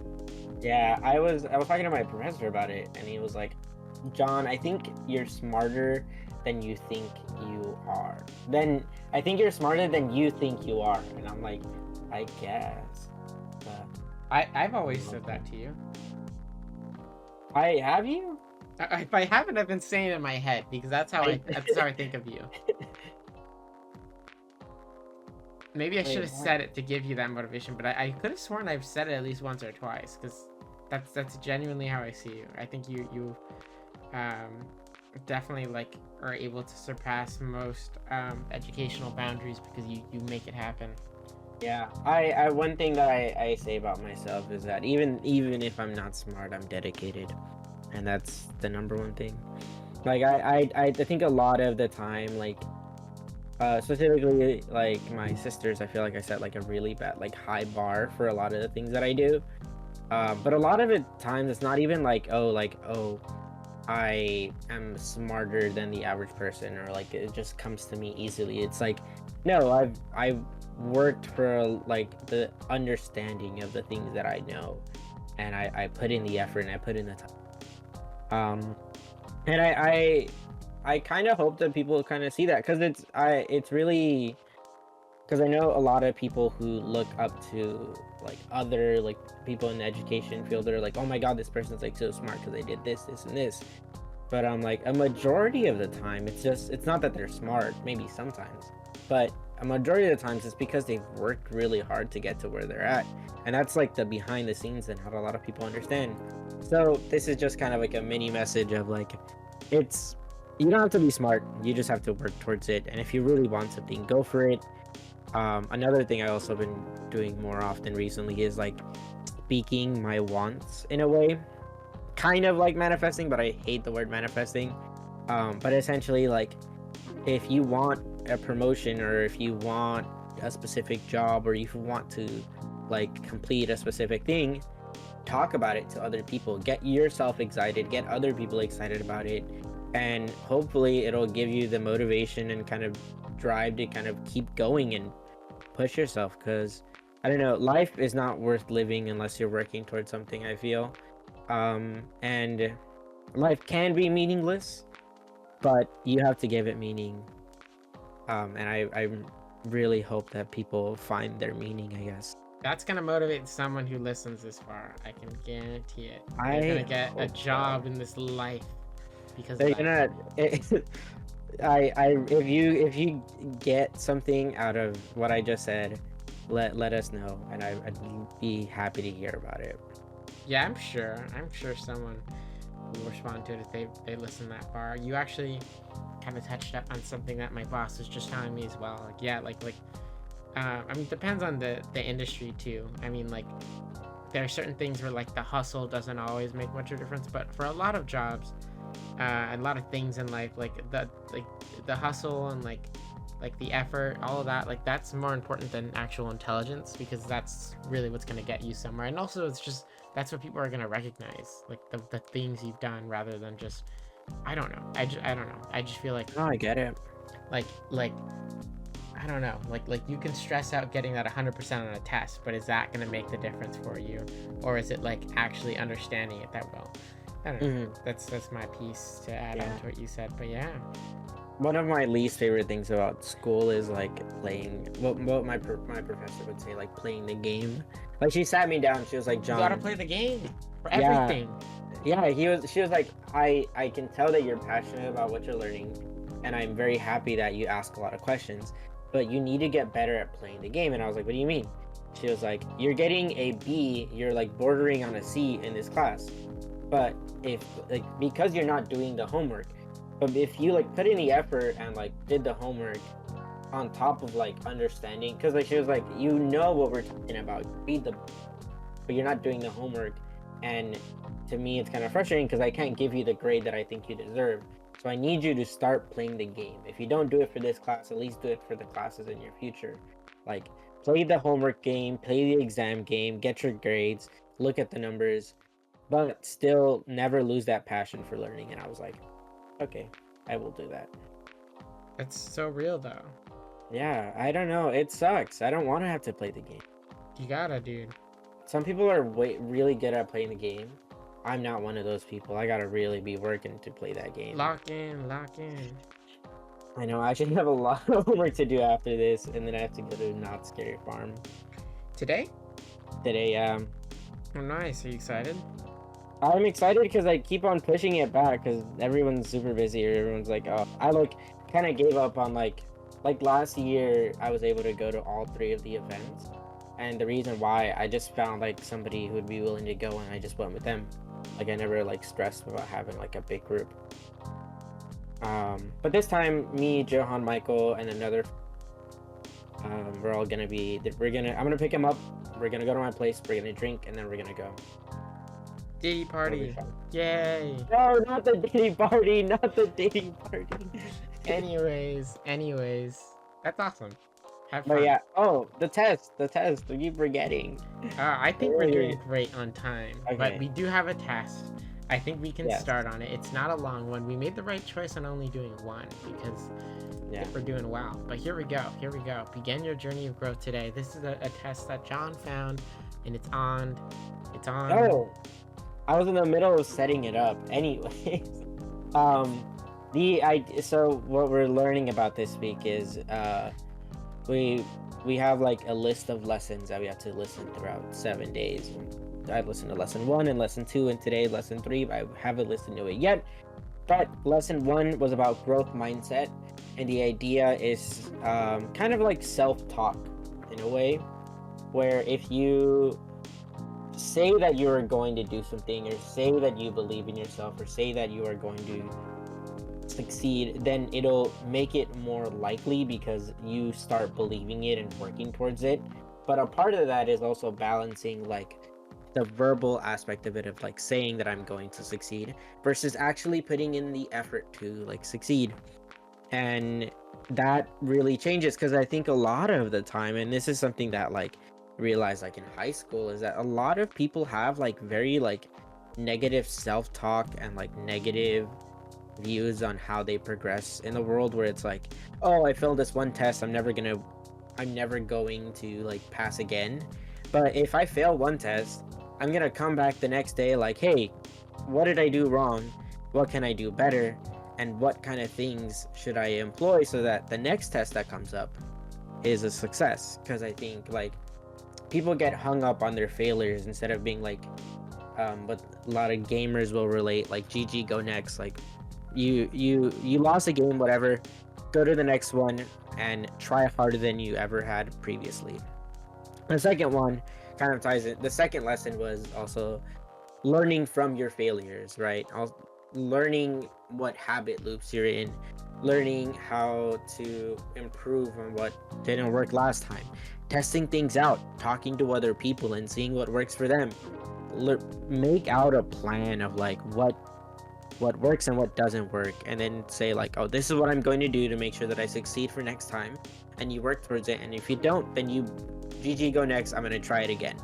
Yeah, I was talking to my professor about it, and he was like, John, I think you're smarter than you think you are. Then I think you're smarter than you think you are. And I'm like, I guess. But I've always said that to you. I have you? If I haven't, I've been saying it in my head because that's how I think of you. Maybe I should have said it to give you that motivation, but I could have sworn I've said it at least once or twice because that's genuinely how I see you. I think you definitely like are able to surpass most educational boundaries because you make it happen. Yeah, I one thing that I say about myself is that even if I'm not smart, I'm dedicated, and that's the number one thing. Like I think a lot of the time, like specifically like my sisters, I feel like I set like a really bad like high bar for a lot of the things that I do. But a lot of it times it's not even like oh I am smarter than the average person, or like it just comes to me easily. It's like no, I've worked for like the understanding of the things that I know, and I put in the effort and I put in the time. And I kind of hope that people kind of see that because it's really because I know a lot of people who look up to like other like people in the education field. They're like, oh my god, this person's like so smart because they did this and this. But I'm like, a majority of the time, it's not that they're smart, maybe sometimes, but a majority of the times it's because they've worked really hard to get to where they're at. And that's like the behind the scenes and not a lot of people understand. So this is just kind of like a mini message of like, it's, you don't have to be smart, you just have to work towards it. And if you really want something, go for it. Another thing I also been doing more often recently is like speaking my wants in a way, kind of like manifesting, but I hate the word manifesting. But essentially, like if you want a promotion, or if you want a specific job, or if you want to like complete a specific thing, talk about it to other people, get yourself excited, get other people excited about it, and hopefully it'll give you the motivation and kind of drive to kind of keep going and push yourself. Because I don't know, life is not worth living unless you're working towards something, I feel. And life can be meaningless, but you have to give it meaning. And I really hope that people find their meaning, I guess. That's gonna motivate someone who listens this far. I can guarantee it. They're I gonna get a hope job so. in this life because They're of that. gonna. If you get something out of what I just said, let us know, and I'd be happy to hear about it. Yeah, I'm sure. I'm sure someone will respond to it if they listen that far. You actually kind of touched up on something that my boss was just telling me as well. Like, yeah, I mean, it depends on the industry too. I mean, like, there are certain things where like the hustle doesn't always make much of a difference, but for a lot of jobs, and a lot of things in life, like the hustle and like the effort, all of that, like that's more important than actual intelligence because that's really what's gonna get you somewhere. And also, it's just that's what people are gonna recognize, like the things you've done rather than just I don't know. I don't know. I just feel like No, I get it. like I don't know. Like you can stress out getting that 100% on a test, but is that gonna make the difference for you, or is it like actually understanding it that well? I don't know. That's my piece to add on to what you said. But yeah, One of my least favorite things about school is like playing. What my professor would say, like playing the game. Like she sat me down. She was like, You gotta John, play the game for yeah, everything. yeah. She was like, I can tell that you're passionate about what you're learning, and I'm very happy that you ask a lot of questions. But you need to get better at playing the game. And I was like, what do you mean? She was like, you're getting a B. You're like bordering on a C in this class. But if like because you're not doing the homework, but if you like put in the effort and like did the homework on top of like understanding, because like she was like, you know what we're talking about, read the, but you're not doing the homework, and to me it's kind of frustrating because I can't give you the grade that I think you deserve. So I need you to start playing the game. If you don't do it for this class, at least do it for the classes in your future. Like play the homework game, play the exam game, get your grades, look at the numbers, but still never lose that passion for learning. And I was like, okay, I will do that. That's so real though. Yeah, I don't know. It sucks. I don't want to have to play the game. You gotta, dude. Some people are really good at playing the game. I'm not one of those people. I gotta really be working to play that game. Lock in, lock in. I know. I actually have a lot of homework to do after this, and then I have to go to Not Scary Farm Today? today. Oh, nice. Are you excited? I'm excited because I keep on pushing it back because everyone's super busy or everyone's like, oh, I like kind of gave up on like last year I was able to go to all 3 of the events, and the reason why I just found like somebody who would be willing to go and I just went with them. Like I never like stressed about having like a big group. But this time me, Johan, Michael, and another we're all gonna be I'm gonna pick him up, we're gonna go to my place, we're gonna drink, and then we're gonna go. Diddy party. Yay. No, not the dating party, not the dating party. anyways. That's awesome. Have fun. But yeah, oh, the test, we keep forgetting. I think we're doing great on time, but Okay. we do have a test. I think we can Yes. start on it. It's not a long one. We made the right choice on only doing one because Yeah. we're doing well. But here we go. Begin your journey of growth today. This is a test that John found, and it's on. Oh, I was in the middle of setting it up. Anyways, so what we're learning about this week is we have like a list of lessons that we have to listen throughout 7 days. I've listened to lesson 1 and lesson 2, and today lesson 3. I haven't listened to it yet, but lesson 1 was about growth mindset, and the idea is kind of like self-talk in a way, where if you say that you are going to do something, or say that you believe in yourself, or say that you are going to succeed, then it'll make it more likely because you start believing it and working towards it. But a part of that is also balancing like the verbal aspect of it, of like saying that I'm going to succeed versus actually putting in the effort to like succeed. And that really changes, because I think a lot of the time, and this is something that like realized like in high school, is that a lot of people have like very like negative self-talk and like negative views on how they progress in the world, where it's like, oh, I failed this one test, I'm never going to like pass again. But if I fail one test, I'm gonna come back the next day like, hey, what did I do wrong, what can I do better, and what kind of things should I employ so that the next test that comes up is a success. Because I think like people get hung up on their failures instead of being like but a lot of gamers will relate, like GG, go next. Like you lost a game, whatever, go to the next one and try harder than you ever had previously. The second one kind of ties in. The second lesson was also learning from your failures, right? Learning what habit loops you're in, learning how to improve on what didn't work last time, testing things out, talking to other people and seeing what works for them. Make out a plan of like what works and what doesn't work, and then say like, oh, this is what I'm going to do to make sure that I succeed for next time, and you work towards it. And if you don't, then you GG, go next, I'm gonna try it again.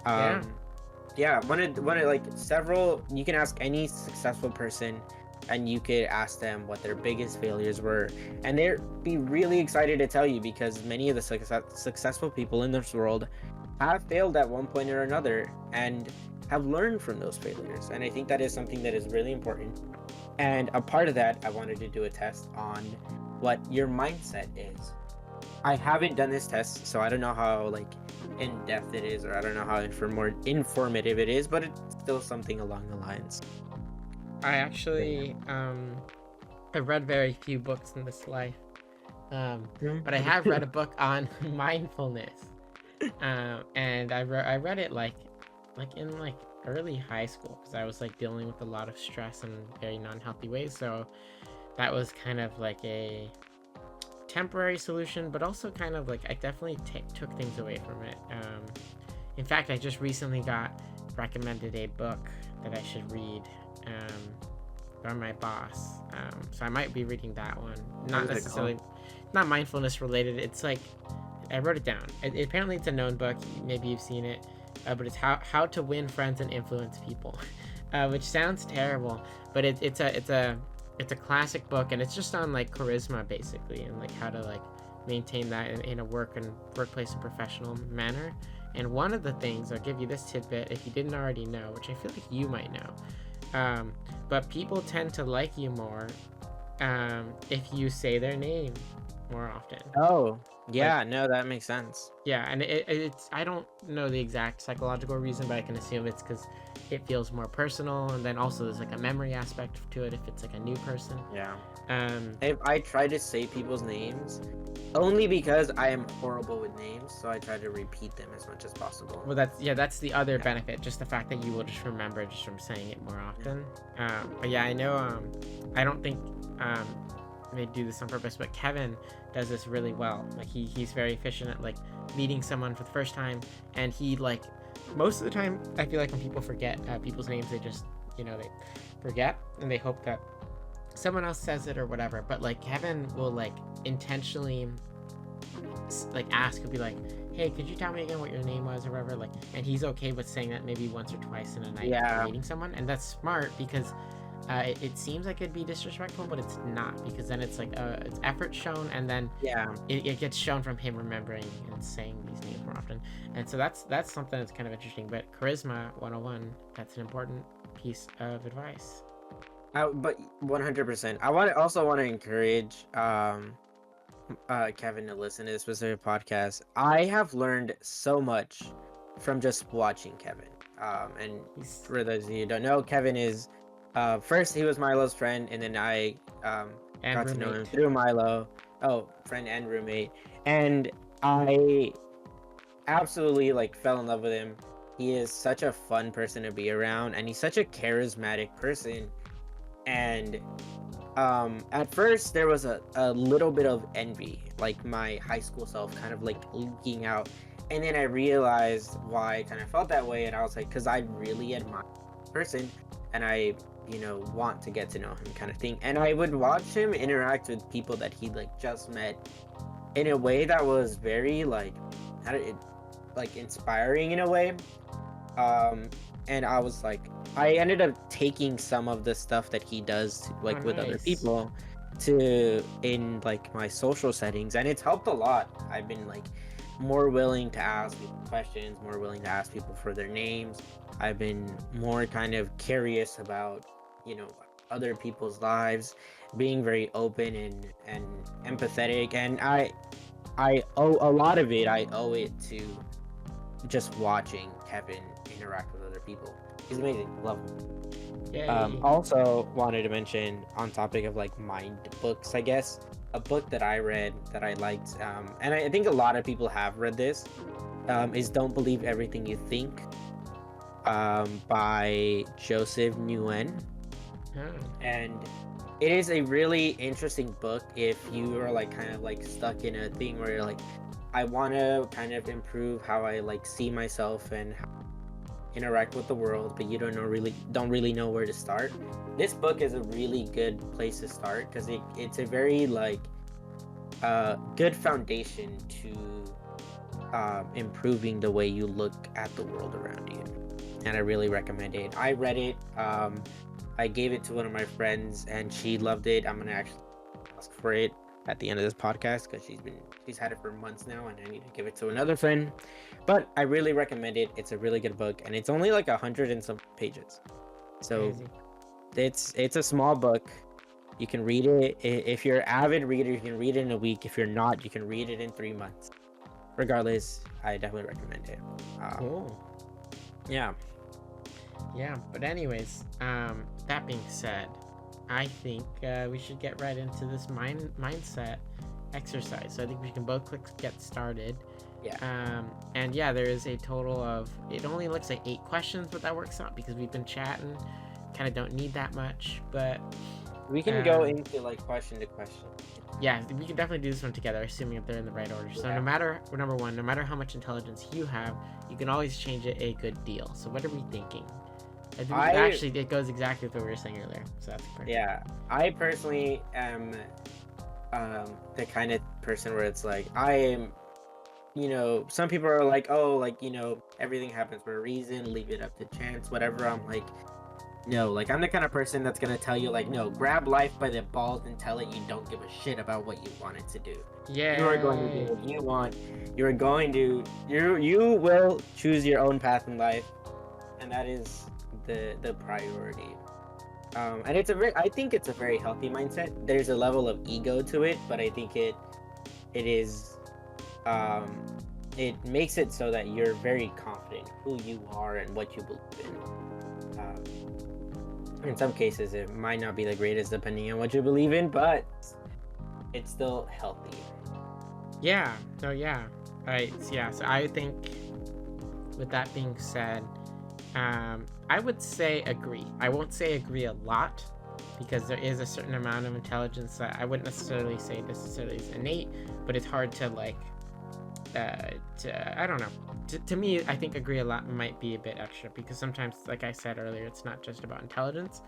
One of like several, you can ask any successful person and you could ask them what their biggest failures were, and they'd be really excited to tell you, because many of the successful people in this world have failed at one point or another and have learned from those failures. And I think that is something that is really important. And a part of that, I wanted to do a test on what your mindset is. I haven't done this test, so I don't know how like in depth it is, or I don't know how more informative it is, but it's still something along the lines. I actually I've read very few books in this life, but I have read a book on mindfulness, and I read it like in like early high school because I was like dealing with a lot of stress in very non-healthy ways. So that was kind of like a temporary solution, but also kind of like I definitely took things away from it. In fact, I just recently got recommended a book that I should read by my boss. So I might be reading that one. Not necessarily, not mindfulness related. It's like I wrote it down. Apparently, it's a known book. Maybe you've seen it, but it's how to win friends and influence people, which sounds terrible, but it's a classic book, and it's just on like charisma basically, and like how to like maintain that in a workplace and professional manner. And one of the things, I'll give you this tidbit if you didn't already know, which I feel like you might know, but people tend to like you more if you say their name more often. Oh, yeah, no, that makes sense. Yeah, and it's I don't know the exact psychological reason, but I can assume it's because it feels more personal, and then also there's like a memory aspect to it if it's like a new person. Yeah. Um, If I try to say people's names, only because I am horrible with names, so I try to repeat them as much as possible. well, that's the other benefit, just the fact that you will just remember just from saying it more often. But yeah, I know. I don't think they do this on purpose, but Kevin does this really well. Like he's very efficient at like meeting someone for the first time, and he like most of the time I feel like when people forget people's names, they just they forget and they hope that someone else says it or whatever. But like Kevin will like intentionally like ask, he'll be like, hey, could you tell me again what your name was or whatever, like, and he's okay with saying that maybe once or twice in a night after meeting someone. And that's smart because it seems like it'd be disrespectful, but it's not, because then it's like it's effort shown, and then it gets shown from him remembering and saying these names more often. And so that's something that's kind of interesting. But charisma 101, that's an important piece of advice. But 100%, I also want to encourage Kevin to listen to this specific podcast. I have learned so much from just watching Kevin. And for those of you who don't know, Kevin is first he was Milo's friend, and then I got to know him through Milo. Oh, friend and roommate. And I absolutely like fell in love with him. He is such a fun person to be around, and he's such a charismatic person. And at first there was a little bit of envy, like my high school self kind of like leaking out, and then I realized why I kind of felt that way, and I was like, because I really admire this person, and I want to get to know him, kind of thing. And I would watch him interact with people that he like just met in a way that was very like inspiring in a way. And I was like, I ended up taking some of the stuff that he does like with other people in like my social settings, and it's helped a lot. I've been like more willing to ask people questions, more willing to ask people for their names. I've been more kind of curious about other people's lives, being very open and empathetic. And I owe a lot of it. I owe it to just watching Kevin interact with other people. He's amazing. Love him. Also wanted to mention, on topic of like mind books, I guess, a book that I read that I liked, and I think a lot of people have read this, is Don't Believe Everything You Think, by Joseph Nguyen. And it is a really interesting book if you are like kind of like stuck in a thing where you're like, I want to kind of improve how I like see myself and how I interact with the world, but you don't really know where to start. This book is a really good place to start, because it's a very like good foundation to improving the way you look at the world around you, and I really recommend it. I read it, I gave it to one of my friends and she loved it. I'm gonna actually ask for it at the end of this podcast, because she's had it for months now, and I need to give it to another friend. But I really recommend it. It's a really good book, and it's only like 100 and some pages. So It's a small book. You can read it if you're an avid reader. You can read it in a week. If you're not, you can read it in 3 months. Regardless, I definitely recommend it. Cool. Yeah. Yeah, but anyways, that being said, I think we should get right into this mindset exercise. So I think we can both click get started. Yeah. And yeah, there is a total of, it only looks like 8 questions, but that works out because we've been chatting. Kind of don't need that much, but We can go into like question to question. yeah, we can definitely do this one together, assuming if they're in the right order. So no matter, number one, no matter how much intelligence you have, you can always change it a good deal. So what are we thinking? I think actually it goes exactly with what we were saying earlier. So that's perfect. Yeah, I personally am the kind of person where it's like I am, some people are like, oh, like, everything happens for a reason, leave it up to chance, whatever. I'm like, no, like I'm the kind of person that's gonna tell you like, no, grab life by the balls and tell it you don't give a shit about what you want it to do. Yeah. You are going to do what you want. You're going to you will choose your own path in life, and that is the priority. And I think it's a very healthy mindset. There's a level of ego to it, but I think it is it makes it so that you're very confident who you are and what you believe in some cases it might not be the greatest depending on what you believe in, but it's still healthy. Yeah. So yeah. Right. Yeah. So I think, with that being said, I would say agree. I won't say agree a lot, because there is a certain amount of intelligence that I wouldn't necessarily say necessarily is innate, but it's hard to like, I don't know. To me, I think agree a lot might be a bit extra, because sometimes, like I said earlier, it's not just about intelligence.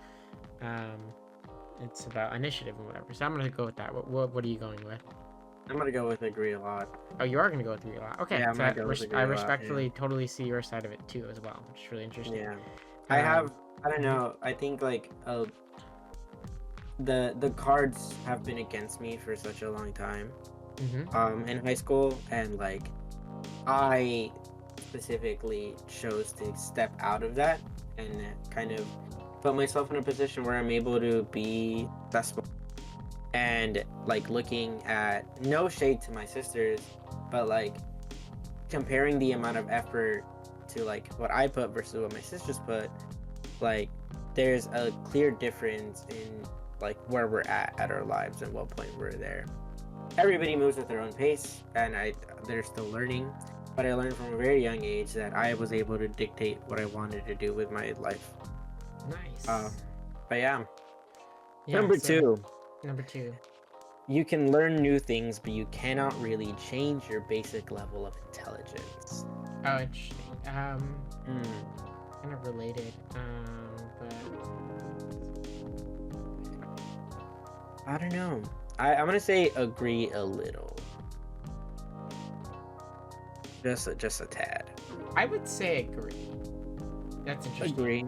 It's about initiative and whatever. So I'm gonna go with that. What are you going with? I'm gonna go with agree a lot. Oh, you are gonna go with agree a lot. Okay, yeah, so I respectfully totally see your side of it too as well, which is really interesting. Yeah, I don't know. I think like the cards have been against me for such a long time. In high school, and like I specifically chose to step out of that and kind of put myself in a position where I'm able to be successful. And like looking at, no shade to my sisters, but like comparing the amount of effort to like what I put versus what my sisters put, like there's a clear difference in like where we're at our lives and what point we're there. Everybody moves at their own pace, and they're still learning, but I learned from a very young age that I was able to dictate what I wanted to do with my life. Nice. But yeah. Number two, you can learn new things, but you cannot really change your basic level of intelligence. Oh, interesting. Kind of related. But I don't know. I'm gonna say agree a little. Just a tad. I would say agree. That's interesting. Agree.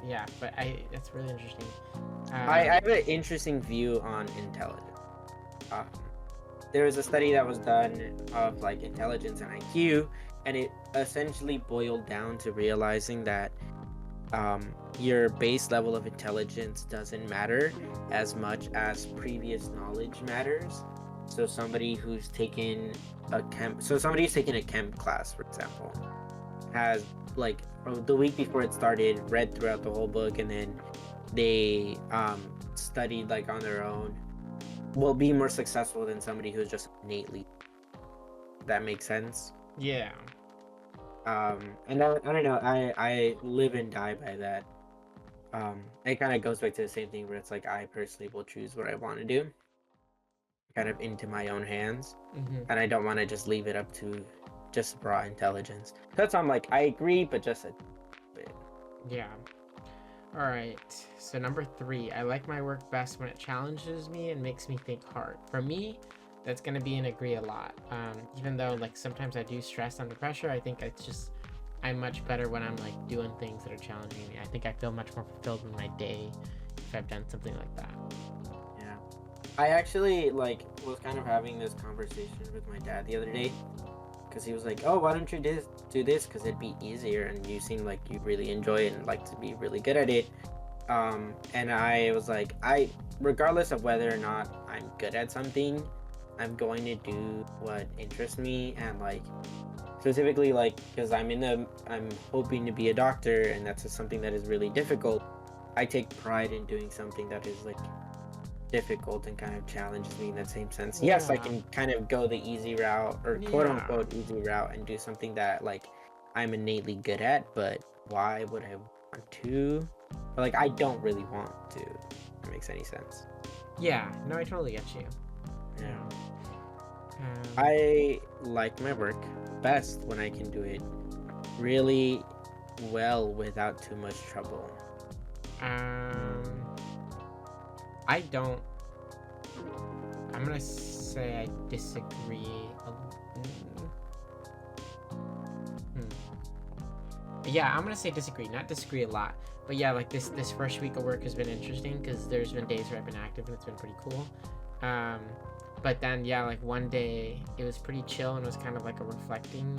Yeah, but that's really interesting. I have an interesting view on intelligence. There was a study that was done of like intelligence and IQ, and it essentially boiled down to realizing that your base level of intelligence doesn't matter as much as previous knowledge matters. So somebody who's taken a chem class, for example, has like the week before it started read throughout the whole book, and then they studied like on their own, will be more successful than somebody who's just innately. That makes sense. Yeah. And I don't know, I live and die by that. It kind of goes back to the same thing where it's like I personally will choose what I want to do, kind of into my own hands, and I don't want to just leave it up to just raw intelligence. That's I'm like I agree, but just a bit. Yeah. All right. So number 3, I like my work best when it challenges me and makes me think hard. For me, that's gonna be an agree a lot. Even though like sometimes I do stress under pressure, I think it's just I'm much better when I'm like doing things that are challenging me. I think I feel much more fulfilled in my day if I've done something like that. Yeah. I actually like was kind of having this conversation with my dad the other day, because he was like, oh, why don't you do this, because it'd be easier and you seem like you really enjoy it and like to be really good at it. And I was like, regardless of whether or not I'm good at something, I'm going to do what interests me. And like, specifically, like, because I'm hoping to be a doctor, and that's just something that is really difficult. I take pride in doing something that is like difficult and kind of challenges me in that same sense. Yes, I Yeah. can kind of go the easy route, or quote Yeah. unquote easy route, and do something that like I'm innately good at, but why would I want to? But like I don't really want to. If that makes any sense. Yeah. No, I totally get you. Yeah. Yeah. I like my work best when I can do it really well without too much trouble. Um, I don't. I'm gonna say I disagree. Hmm. Yeah, I'm gonna say disagree, not disagree a lot. But yeah, like this first week of work has been interesting because there's been days where I've been active and it's been pretty cool. Um, but then yeah, like one day it was pretty chill and it was kind of like a reflecting,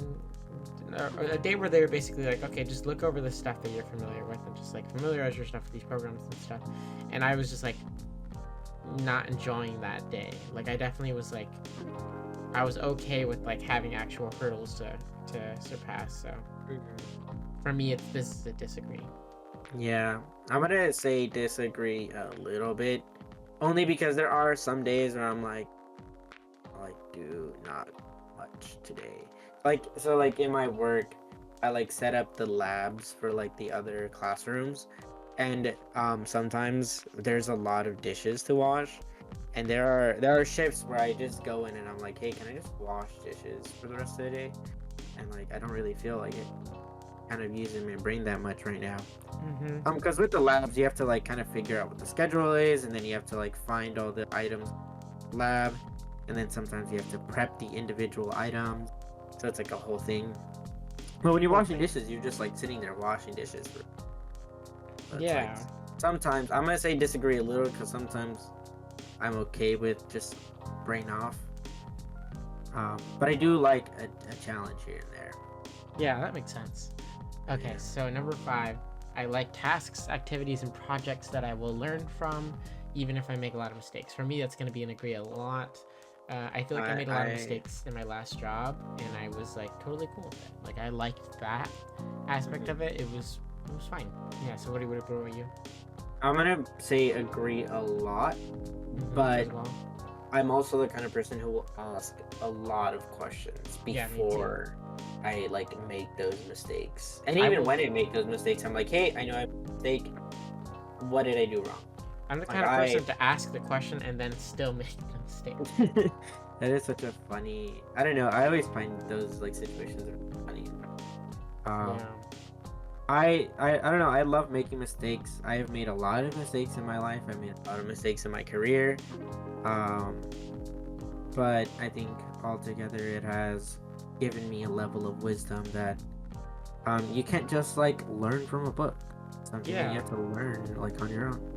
or a day where they were basically like, okay, just look over the stuff that you're familiar with and just like familiarize yourself with these programs and stuff. And I was just like not enjoying that day. Like I definitely was like, I was okay with like having actual hurdles to surpass. So for me, this is a disagree. Yeah, I'm gonna say disagree a little bit, only because there are some days where I'm like, do not much today. Like, so like in my work, I like set up the labs for like the other classrooms, and sometimes there's a lot of dishes to wash, and there are shifts where I just go in and I'm like, hey, can I just wash dishes for the rest of the day? And like I don't really feel like it, kind of using my brain that much right now. Mm-hmm. Because with the labs, you have to like kind of figure out what the schedule is, and then you have to like find all the items lab, and then sometimes you have to prep the individual items. So it's like a whole thing. But when you're washing dishes, you're just like sitting there washing dishes. So it's like Yeah. sometimes I'm gonna say disagree a little, because sometimes I'm okay with just brain off. But I do like a challenge here and there. Yeah, that makes sense. Okay, Yeah. so number 5, I like tasks, activities, and projects that I will learn from, even if I make a lot of mistakes. For me, that's going to be an agree a lot. I feel like I made a lot of mistakes in my last job, and I was like totally cool with it. Like I liked that aspect of it. It was fine. Yeah. So what about you? I'm gonna say agree a lot, but As well. I'm also the kind of person who will ask a lot of questions Yeah, me too. before I like make those mistakes. And I even will- when I make those mistakes, I'm like, hey, I know I made a mistake. What did I do wrong? I'm the Like kind of person to ask the question and then still make the mistake. that is such a funny. I don't know. I always find those like situations funny. Um, Yeah. I don't know. I love making mistakes. I have made a lot of mistakes in my life. I made a lot of mistakes in my career. Um, but I think altogether it has given me a level of wisdom that you can't just like learn from a book. Something that you have to learn like on your own.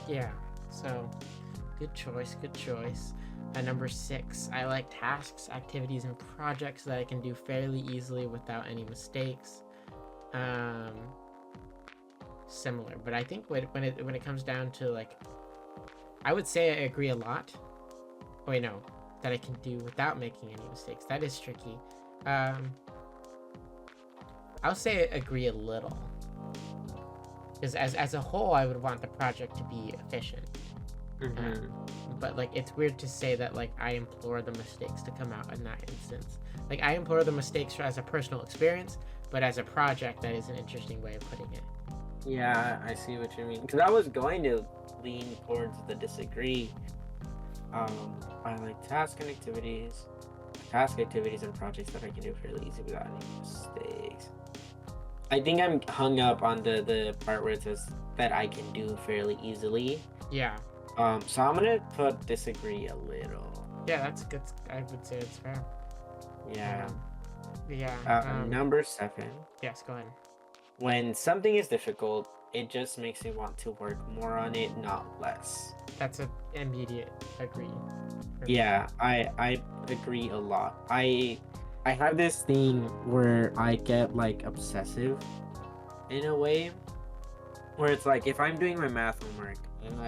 Yeah. So, good choice. Good choice. Number 6, I like tasks, activities, and projects that I can do fairly easily without any mistakes. Similar, but I think when it comes down to like, I would say I agree a lot. Oh wait, no, that I can do without making any mistakes. That is tricky. I'll say I agree a little, because as a whole, I would want the project to be efficient. But like it's weird to say that like I implore the mistakes to come out in that instance. Like I implore the mistakes as a personal experience, but as a project, that is an interesting way of putting it. Yeah, I see what you mean. Because I was going to lean towards the disagree. I like task activities and projects that I can do fairly easy without any mistakes. I think I'm hung up on the part where it says that I can do fairly easily. Yeah. So I'm gonna put disagree a little. Yeah, that's good. I would say it's fair. Yeah. Yeah. Number 7. Yes, go ahead. When something is difficult, it just makes me want to work more on it, not less. That's an immediate agree. Yeah, I agree a lot. I have this thing where I get like obsessive in a way, where it's like if I'm doing my math homework and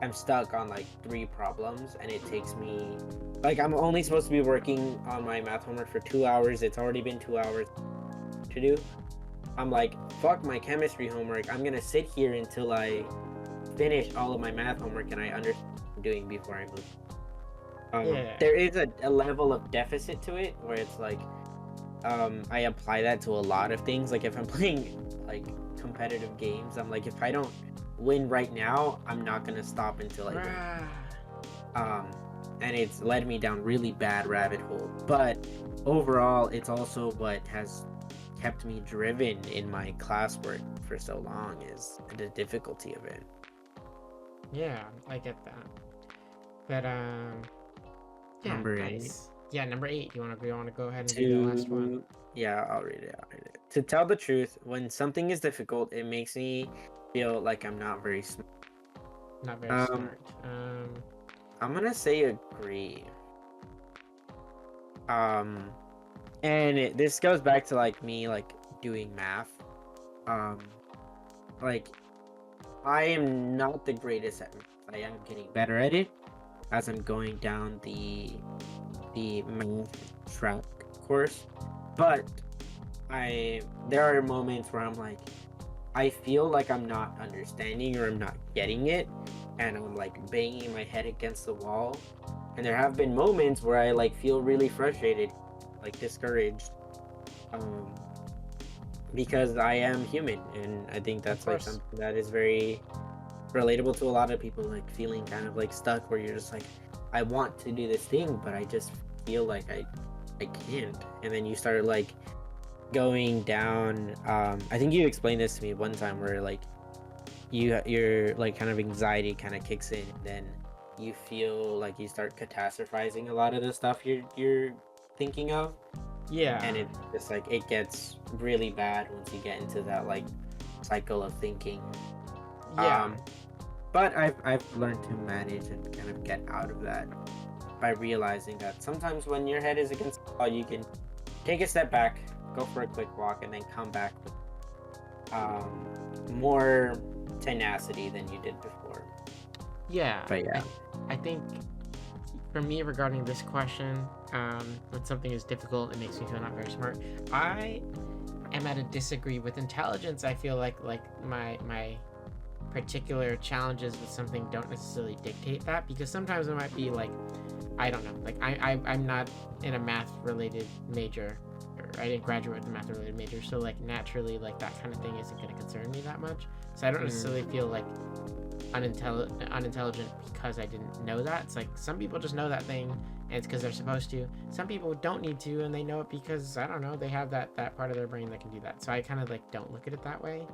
I'm stuck on like 3 problems and it takes me like I'm only supposed to be working on my math homework for 2 hours. It's already been 2 hours to do. I'm like, fuck my chemistry homework. I'm gonna sit here until I finish all of my math homework and I understand what I'm doing before I move. Yeah. There is a level of deficit to it where it's like I apply that to a lot of things. Like if I'm playing like competitive games, I'm like, if I don't win right now, I'm not gonna stop until I win. And it's led me down really bad rabbit hole. But overall, it's also what has kept me driven in my classwork for so long is the difficulty of it. Yeah, I get that. But yeah, Number nice. Yeah, number 8. You want to go ahead and To do the last one? Yeah, I'll read it. To tell the truth, when something is difficult, it makes me feel like I'm not very smart. Not very Um, smart. I'm gonna say agree. And this goes back to like me like doing math. Um, like I am not the greatest at math. I am getting better at it as I'm going down the math track course. But there are moments where I'm like I feel like I'm not understanding or I'm not getting it and I'm like banging my head against the wall. And there have been moments where I like feel really frustrated, like discouraged. Um because I am human and I think that's like something that is very relatable to a lot of people, like feeling kind of like stuck where you're just like I want to do this thing but I just feel like I can't. And then you start like going down I think you explained this to me one time where like your like kind of anxiety kind of kicks in and then you feel like you start catastrophizing a lot of the stuff you're thinking of. Yeah. And it's just like it gets really bad once you get into that like cycle of thinking. Yeah. But I've learned to manage and kind of get out of that by realizing that sometimes when your head is against the wall, you can take a step back, go for a quick walk, and then come back with more tenacity than you did before. Yeah. But yeah. I think for me regarding this question, when something is difficult, it makes me feel not very smart. I am at a disagree with intelligence. I feel like my particular challenges with something don't necessarily dictate that, because sometimes it might be like, I don't know, like I'm not in a math related major, or I didn't graduate with a math related major, so like naturally like that kind of thing isn't going to concern me that much. So I don't necessarily feel like unintelligent because I didn't know that. It's like some people just know that thing and it's because they're supposed to. Some people don't need to and they know it because, I don't know, they have that part of their brain that can do that. So I kind of like don't look at it that way.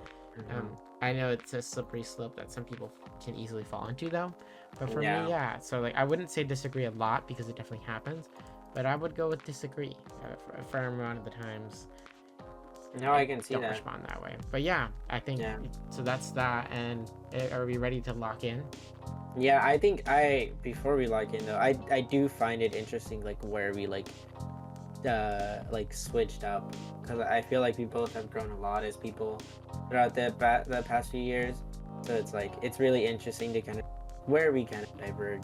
I know it's a slippery slope that some people can easily fall into though, but for me, yeah. So like I wouldn't say disagree a lot because it definitely happens, but I would go with disagree for a fair amount of the times. No, I can see don't that. respond that way, but yeah, I think so. That's that. And are we ready to lock in? Yeah, I think before we lock in though, I do find it interesting like where we like switched up, because I feel like we both have grown a lot as people throughout the past few years. So it's like it's really interesting to kind of where we kind of diverge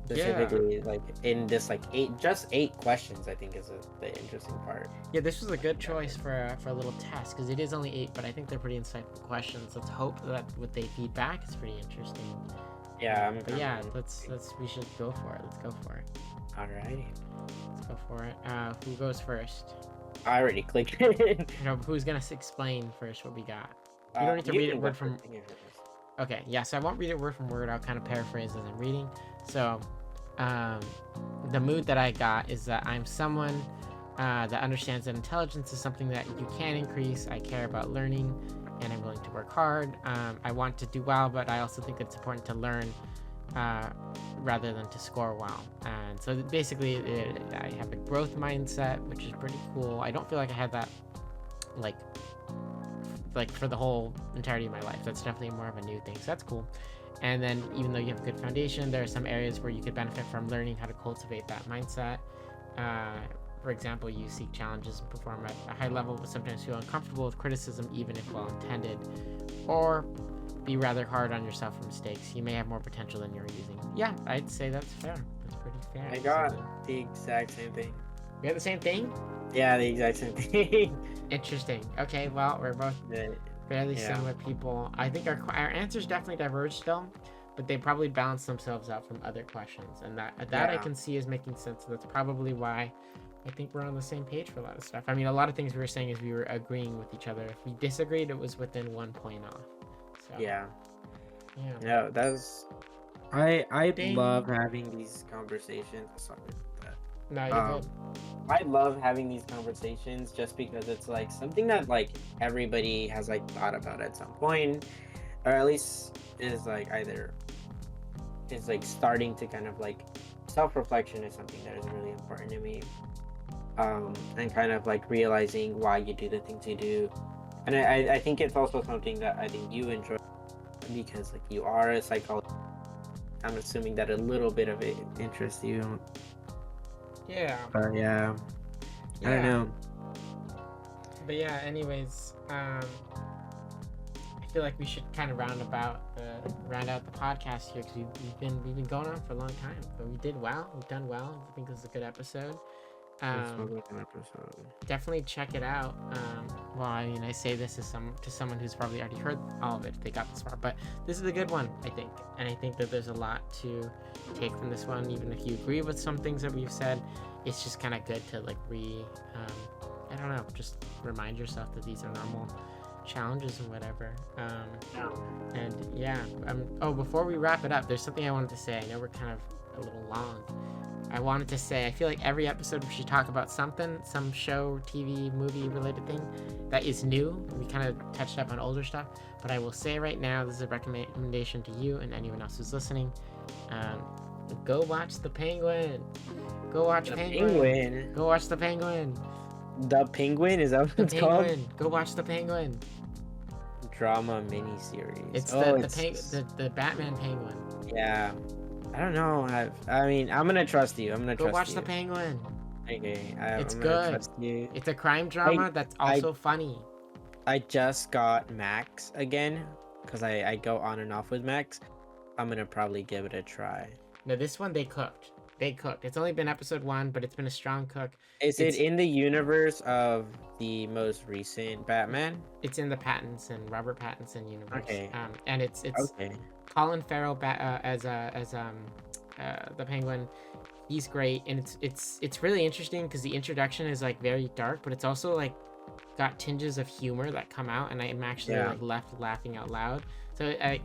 specifically, like in this like eight questions. I think is the interesting part. Yeah, this was a good choice for a little test because it is only 8, but I think they're pretty insightful questions. Let's hope that what they feed back is pretty interesting. Yeah, but yeah, we should go for it. Let's go for it. Alrighty. Let's go for it. Who goes first? I already clicked it. No, who's gonna explain first what we got? You don't need to read it word from. Okay, yeah. So I won't read it word from word. I'll kind of paraphrase as I'm reading. So, the mood that I got is that I'm someone that understands that intelligence is something that you can increase. I care about learning, and I'm willing to work hard. I want to do well, but I also think it's important to learn rather than to score well. And so basically, I have a growth mindset, which is pretty cool. I don't feel like I had that like for the whole entirety of my life. That's definitely more of a new thing, so that's cool. And then even though you have a good foundation, there are some areas where you could benefit from learning how to cultivate that mindset. For example, you seek challenges and perform at a high level, but sometimes feel uncomfortable with criticism, even if well intended, or be rather hard on yourself for mistakes. You may have more potential than you're using. Yeah, I'd say that's fair. That's pretty fair. I got the exact same thing. You got the same thing? Yeah, the exact same thing. Interesting. Okay, well, we're both fairly Yeah. similar people. I think our answers definitely diverge still, but they probably balance themselves out from other questions, and that I Yeah. can see is making sense. That's probably why I think we're on the same page for a lot of stuff. I mean, a lot of things we were saying is we were agreeing with each other. If we disagreed, it was within 1 point off. So, Yeah. yeah. No, that's. I Ding. love having these conversations. Sorry about that. No, you're good. I love having these conversations just because it's like something that like everybody has like thought about at some point, or at least is like either is like starting to kind of like self-reflection is something that is really important to me. And kind of like realizing why you do the things you do. And I think it's also something that I think you enjoy because like you are a psychologist. I'm assuming that a little bit of it interests you. Yeah. But yeah. I don't know. But yeah, anyways, I feel like we should kind of round out the podcast here because we've been going on for a long time, but we did well. We've done well. I think this is a good episode. Definitely check it out. Well, I mean, I say this to someone who's probably already heard all of it if they got this far, but this is a good one, I think, and I think that there's a lot to take from this one. Even if you agree with some things that we've said, it's just kind of good to like I don't know, just remind yourself that these are normal challenges and whatever. And yeah, before we wrap it up, there's something I wanted to say. I know we're kind of a little long. I wanted to say, I feel like every episode we should talk about something, some show, TV, movie related thing that is new. We kind of touched up on older stuff, but I will say right now, this is a recommendation to you and anyone else who's listening. Go watch The Penguin. Go watch Penguin. Go watch The Penguin. The Penguin? Is that what it's called? Go watch The Penguin. Drama miniseries. It's the Batman Penguin. Yeah. I don't know. I mean, I'm gonna trust you. Go watch The Penguin. Okay. It's I'm good. Gonna trust you. It's a crime drama that's also funny. I just got Max again because I go on and off with Max. I'm gonna probably give it a try. No, this one they cooked. It's only been episode 1, but it's been a strong cook. Is it in the universe of the most recent Batman? It's in the Robert Pattinson universe. Okay. And it's okay. Colin Farrell as the Penguin. He's great, and it's really interesting because the introduction is like very dark, but it's also like got tinges of humor that come out, and I'm actually like left laughing out loud. So I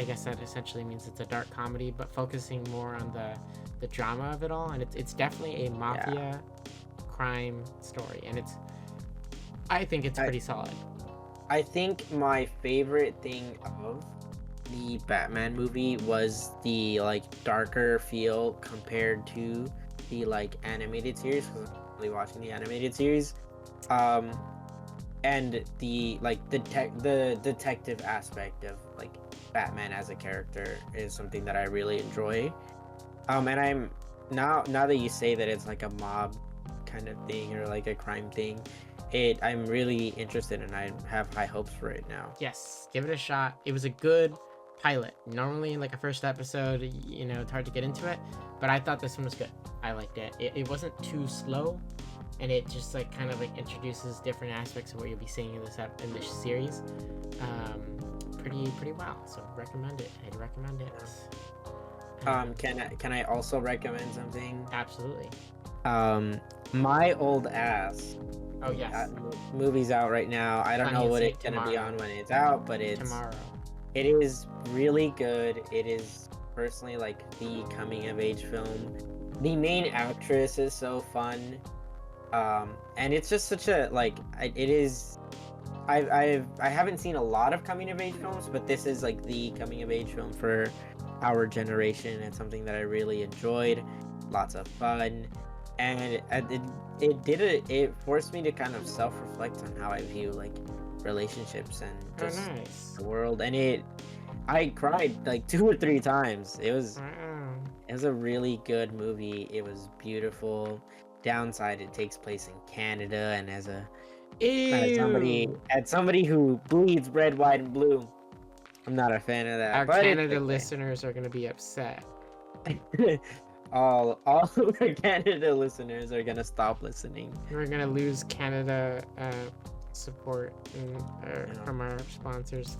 guess that essentially means it's a dark comedy, but focusing more on the drama of it all, and it's definitely a mafia crime story, and I think it's pretty solid. I think my favorite thing of the Batman movie was the like darker feel compared to the like animated series, because I'm really watching the animated series. And the like the detective aspect of like Batman as a character is something that I really enjoy. And I'm now that you say that it's like a mob kind of thing or like a crime thing, I'm really interested and I have high hopes for it now. Yes, give it a shot. It was a good pilot. Normally, like a first episode, it's hard to get into it, but I thought this one was good. I liked it. It wasn't too slow, and it just like kind of like introduces different aspects of what you'll be seeing in this series. Pretty well. So recommend it. I'd recommend it. Can I also recommend something? Absolutely. My Old Ass. Oh yes. Movie's out right now. I don't know what it's gonna be on when it's out, but it's tomorrow. It is really good. It is personally like the coming of age film. The main actress is so fun. And it's just such a like it is. I haven't seen a lot of coming of age films, but this is like the coming of age film for our generation. It's something that I really enjoyed. Lots of fun, and it forced me to kind of self-reflect on how I view like relationships and just the world. And I cried like 2 or 3 times. It was a really good movie. It was beautiful. downside, it takes place in Canada, and Ew. as somebody who bleeds red, white, and blue, I'm not a fan of that. Our But it's Canada okay. listeners are gonna be upset. all the Canada listeners are gonna stop listening. We're gonna lose Canada support Yeah. from our sponsors.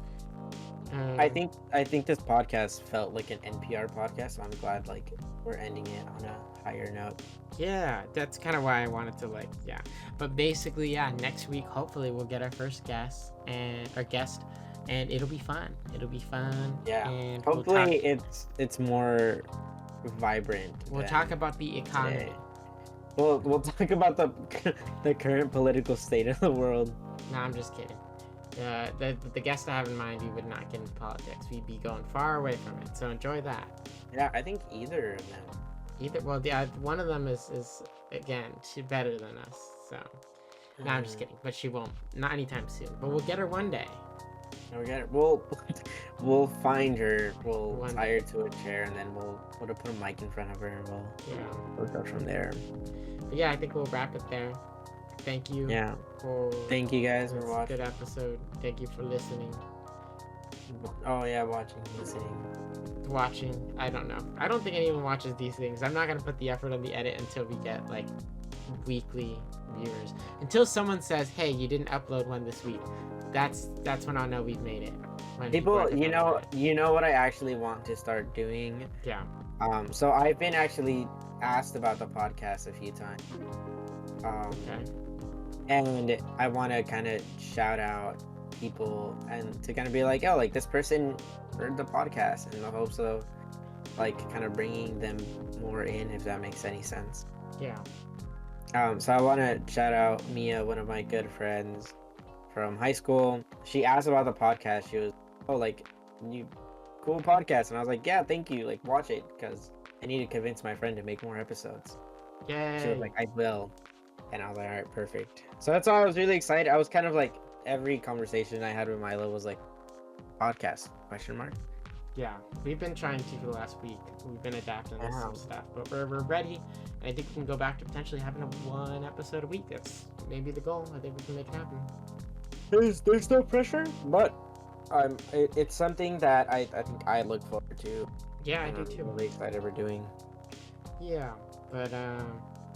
I think this podcast felt like an NPR podcast, so I'm glad like we're ending it on a higher note. Yeah, that's kind of why I wanted to But basically, yeah, next week hopefully we'll get our first guest and it'll be fun. It'll be fun. Yeah. And Hopefully it's more vibrant. we'll than talk about the economy. today. We'll talk about the current political state of the world. No, I'm just kidding. The guest I have in mind, we would not get into politics. We'd be going far away from it. So enjoy that. Yeah, I think either of them. One of them is again, she's better than us. So, no, I'm just kidding. But she won't. Not anytime soon. But we'll get her one day. We'll find her. We'll One tie her to a chair, and then we'll put a mic in front of her, and we'll go from there. But yeah, I think we'll wrap it there. Thank you. Yeah. Thank you guys for watching. Good episode. Thank you for listening. Oh yeah, listening. Watching. I don't know. I don't think anyone watches these things. I'm not gonna put the effort on the edit until we get like weekly viewers. Until someone says, "Hey, you didn't upload one this week." That's when I'll know we've made it. When People, you know what I actually want to start doing? Yeah. So I've been actually asked about the podcast a few times. Okay. And I want to kind of shout out people and to kind of be like, oh, like this person heard the podcast, in the hopes of like kind of bringing them more in, if that makes any sense. Yeah. So I want to shout out Mia, one of my good friends from high school. She asked about the podcast. She was, oh, like, you cool podcast, and I was like, yeah, thank you, like watch it, because I need to convince my friend to make more episodes. Yay. She was like, I will. And I was like, all right, perfect. So that's why I was really excited. I was kind of like, every conversation I had with Milo was like, podcast, question mark. Yeah, we've been trying to for the last week. We've been adapting to some stuff, but we're ready. And I think we can go back to potentially having one episode a week. That's maybe the goal. I think we can make it happen. There's no pressure, but it's something that I think I look forward to. Yeah, I do too. I'm really excited we're doing. Yeah, but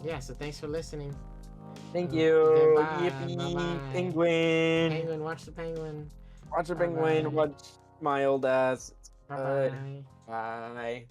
yeah. So thanks for listening. Thank you. Bye. Yippee, Bye-bye. penguin. Penguin, watch the penguin. Watch the Bye-bye. penguin. Watch my old ass. Bye bye. Bye.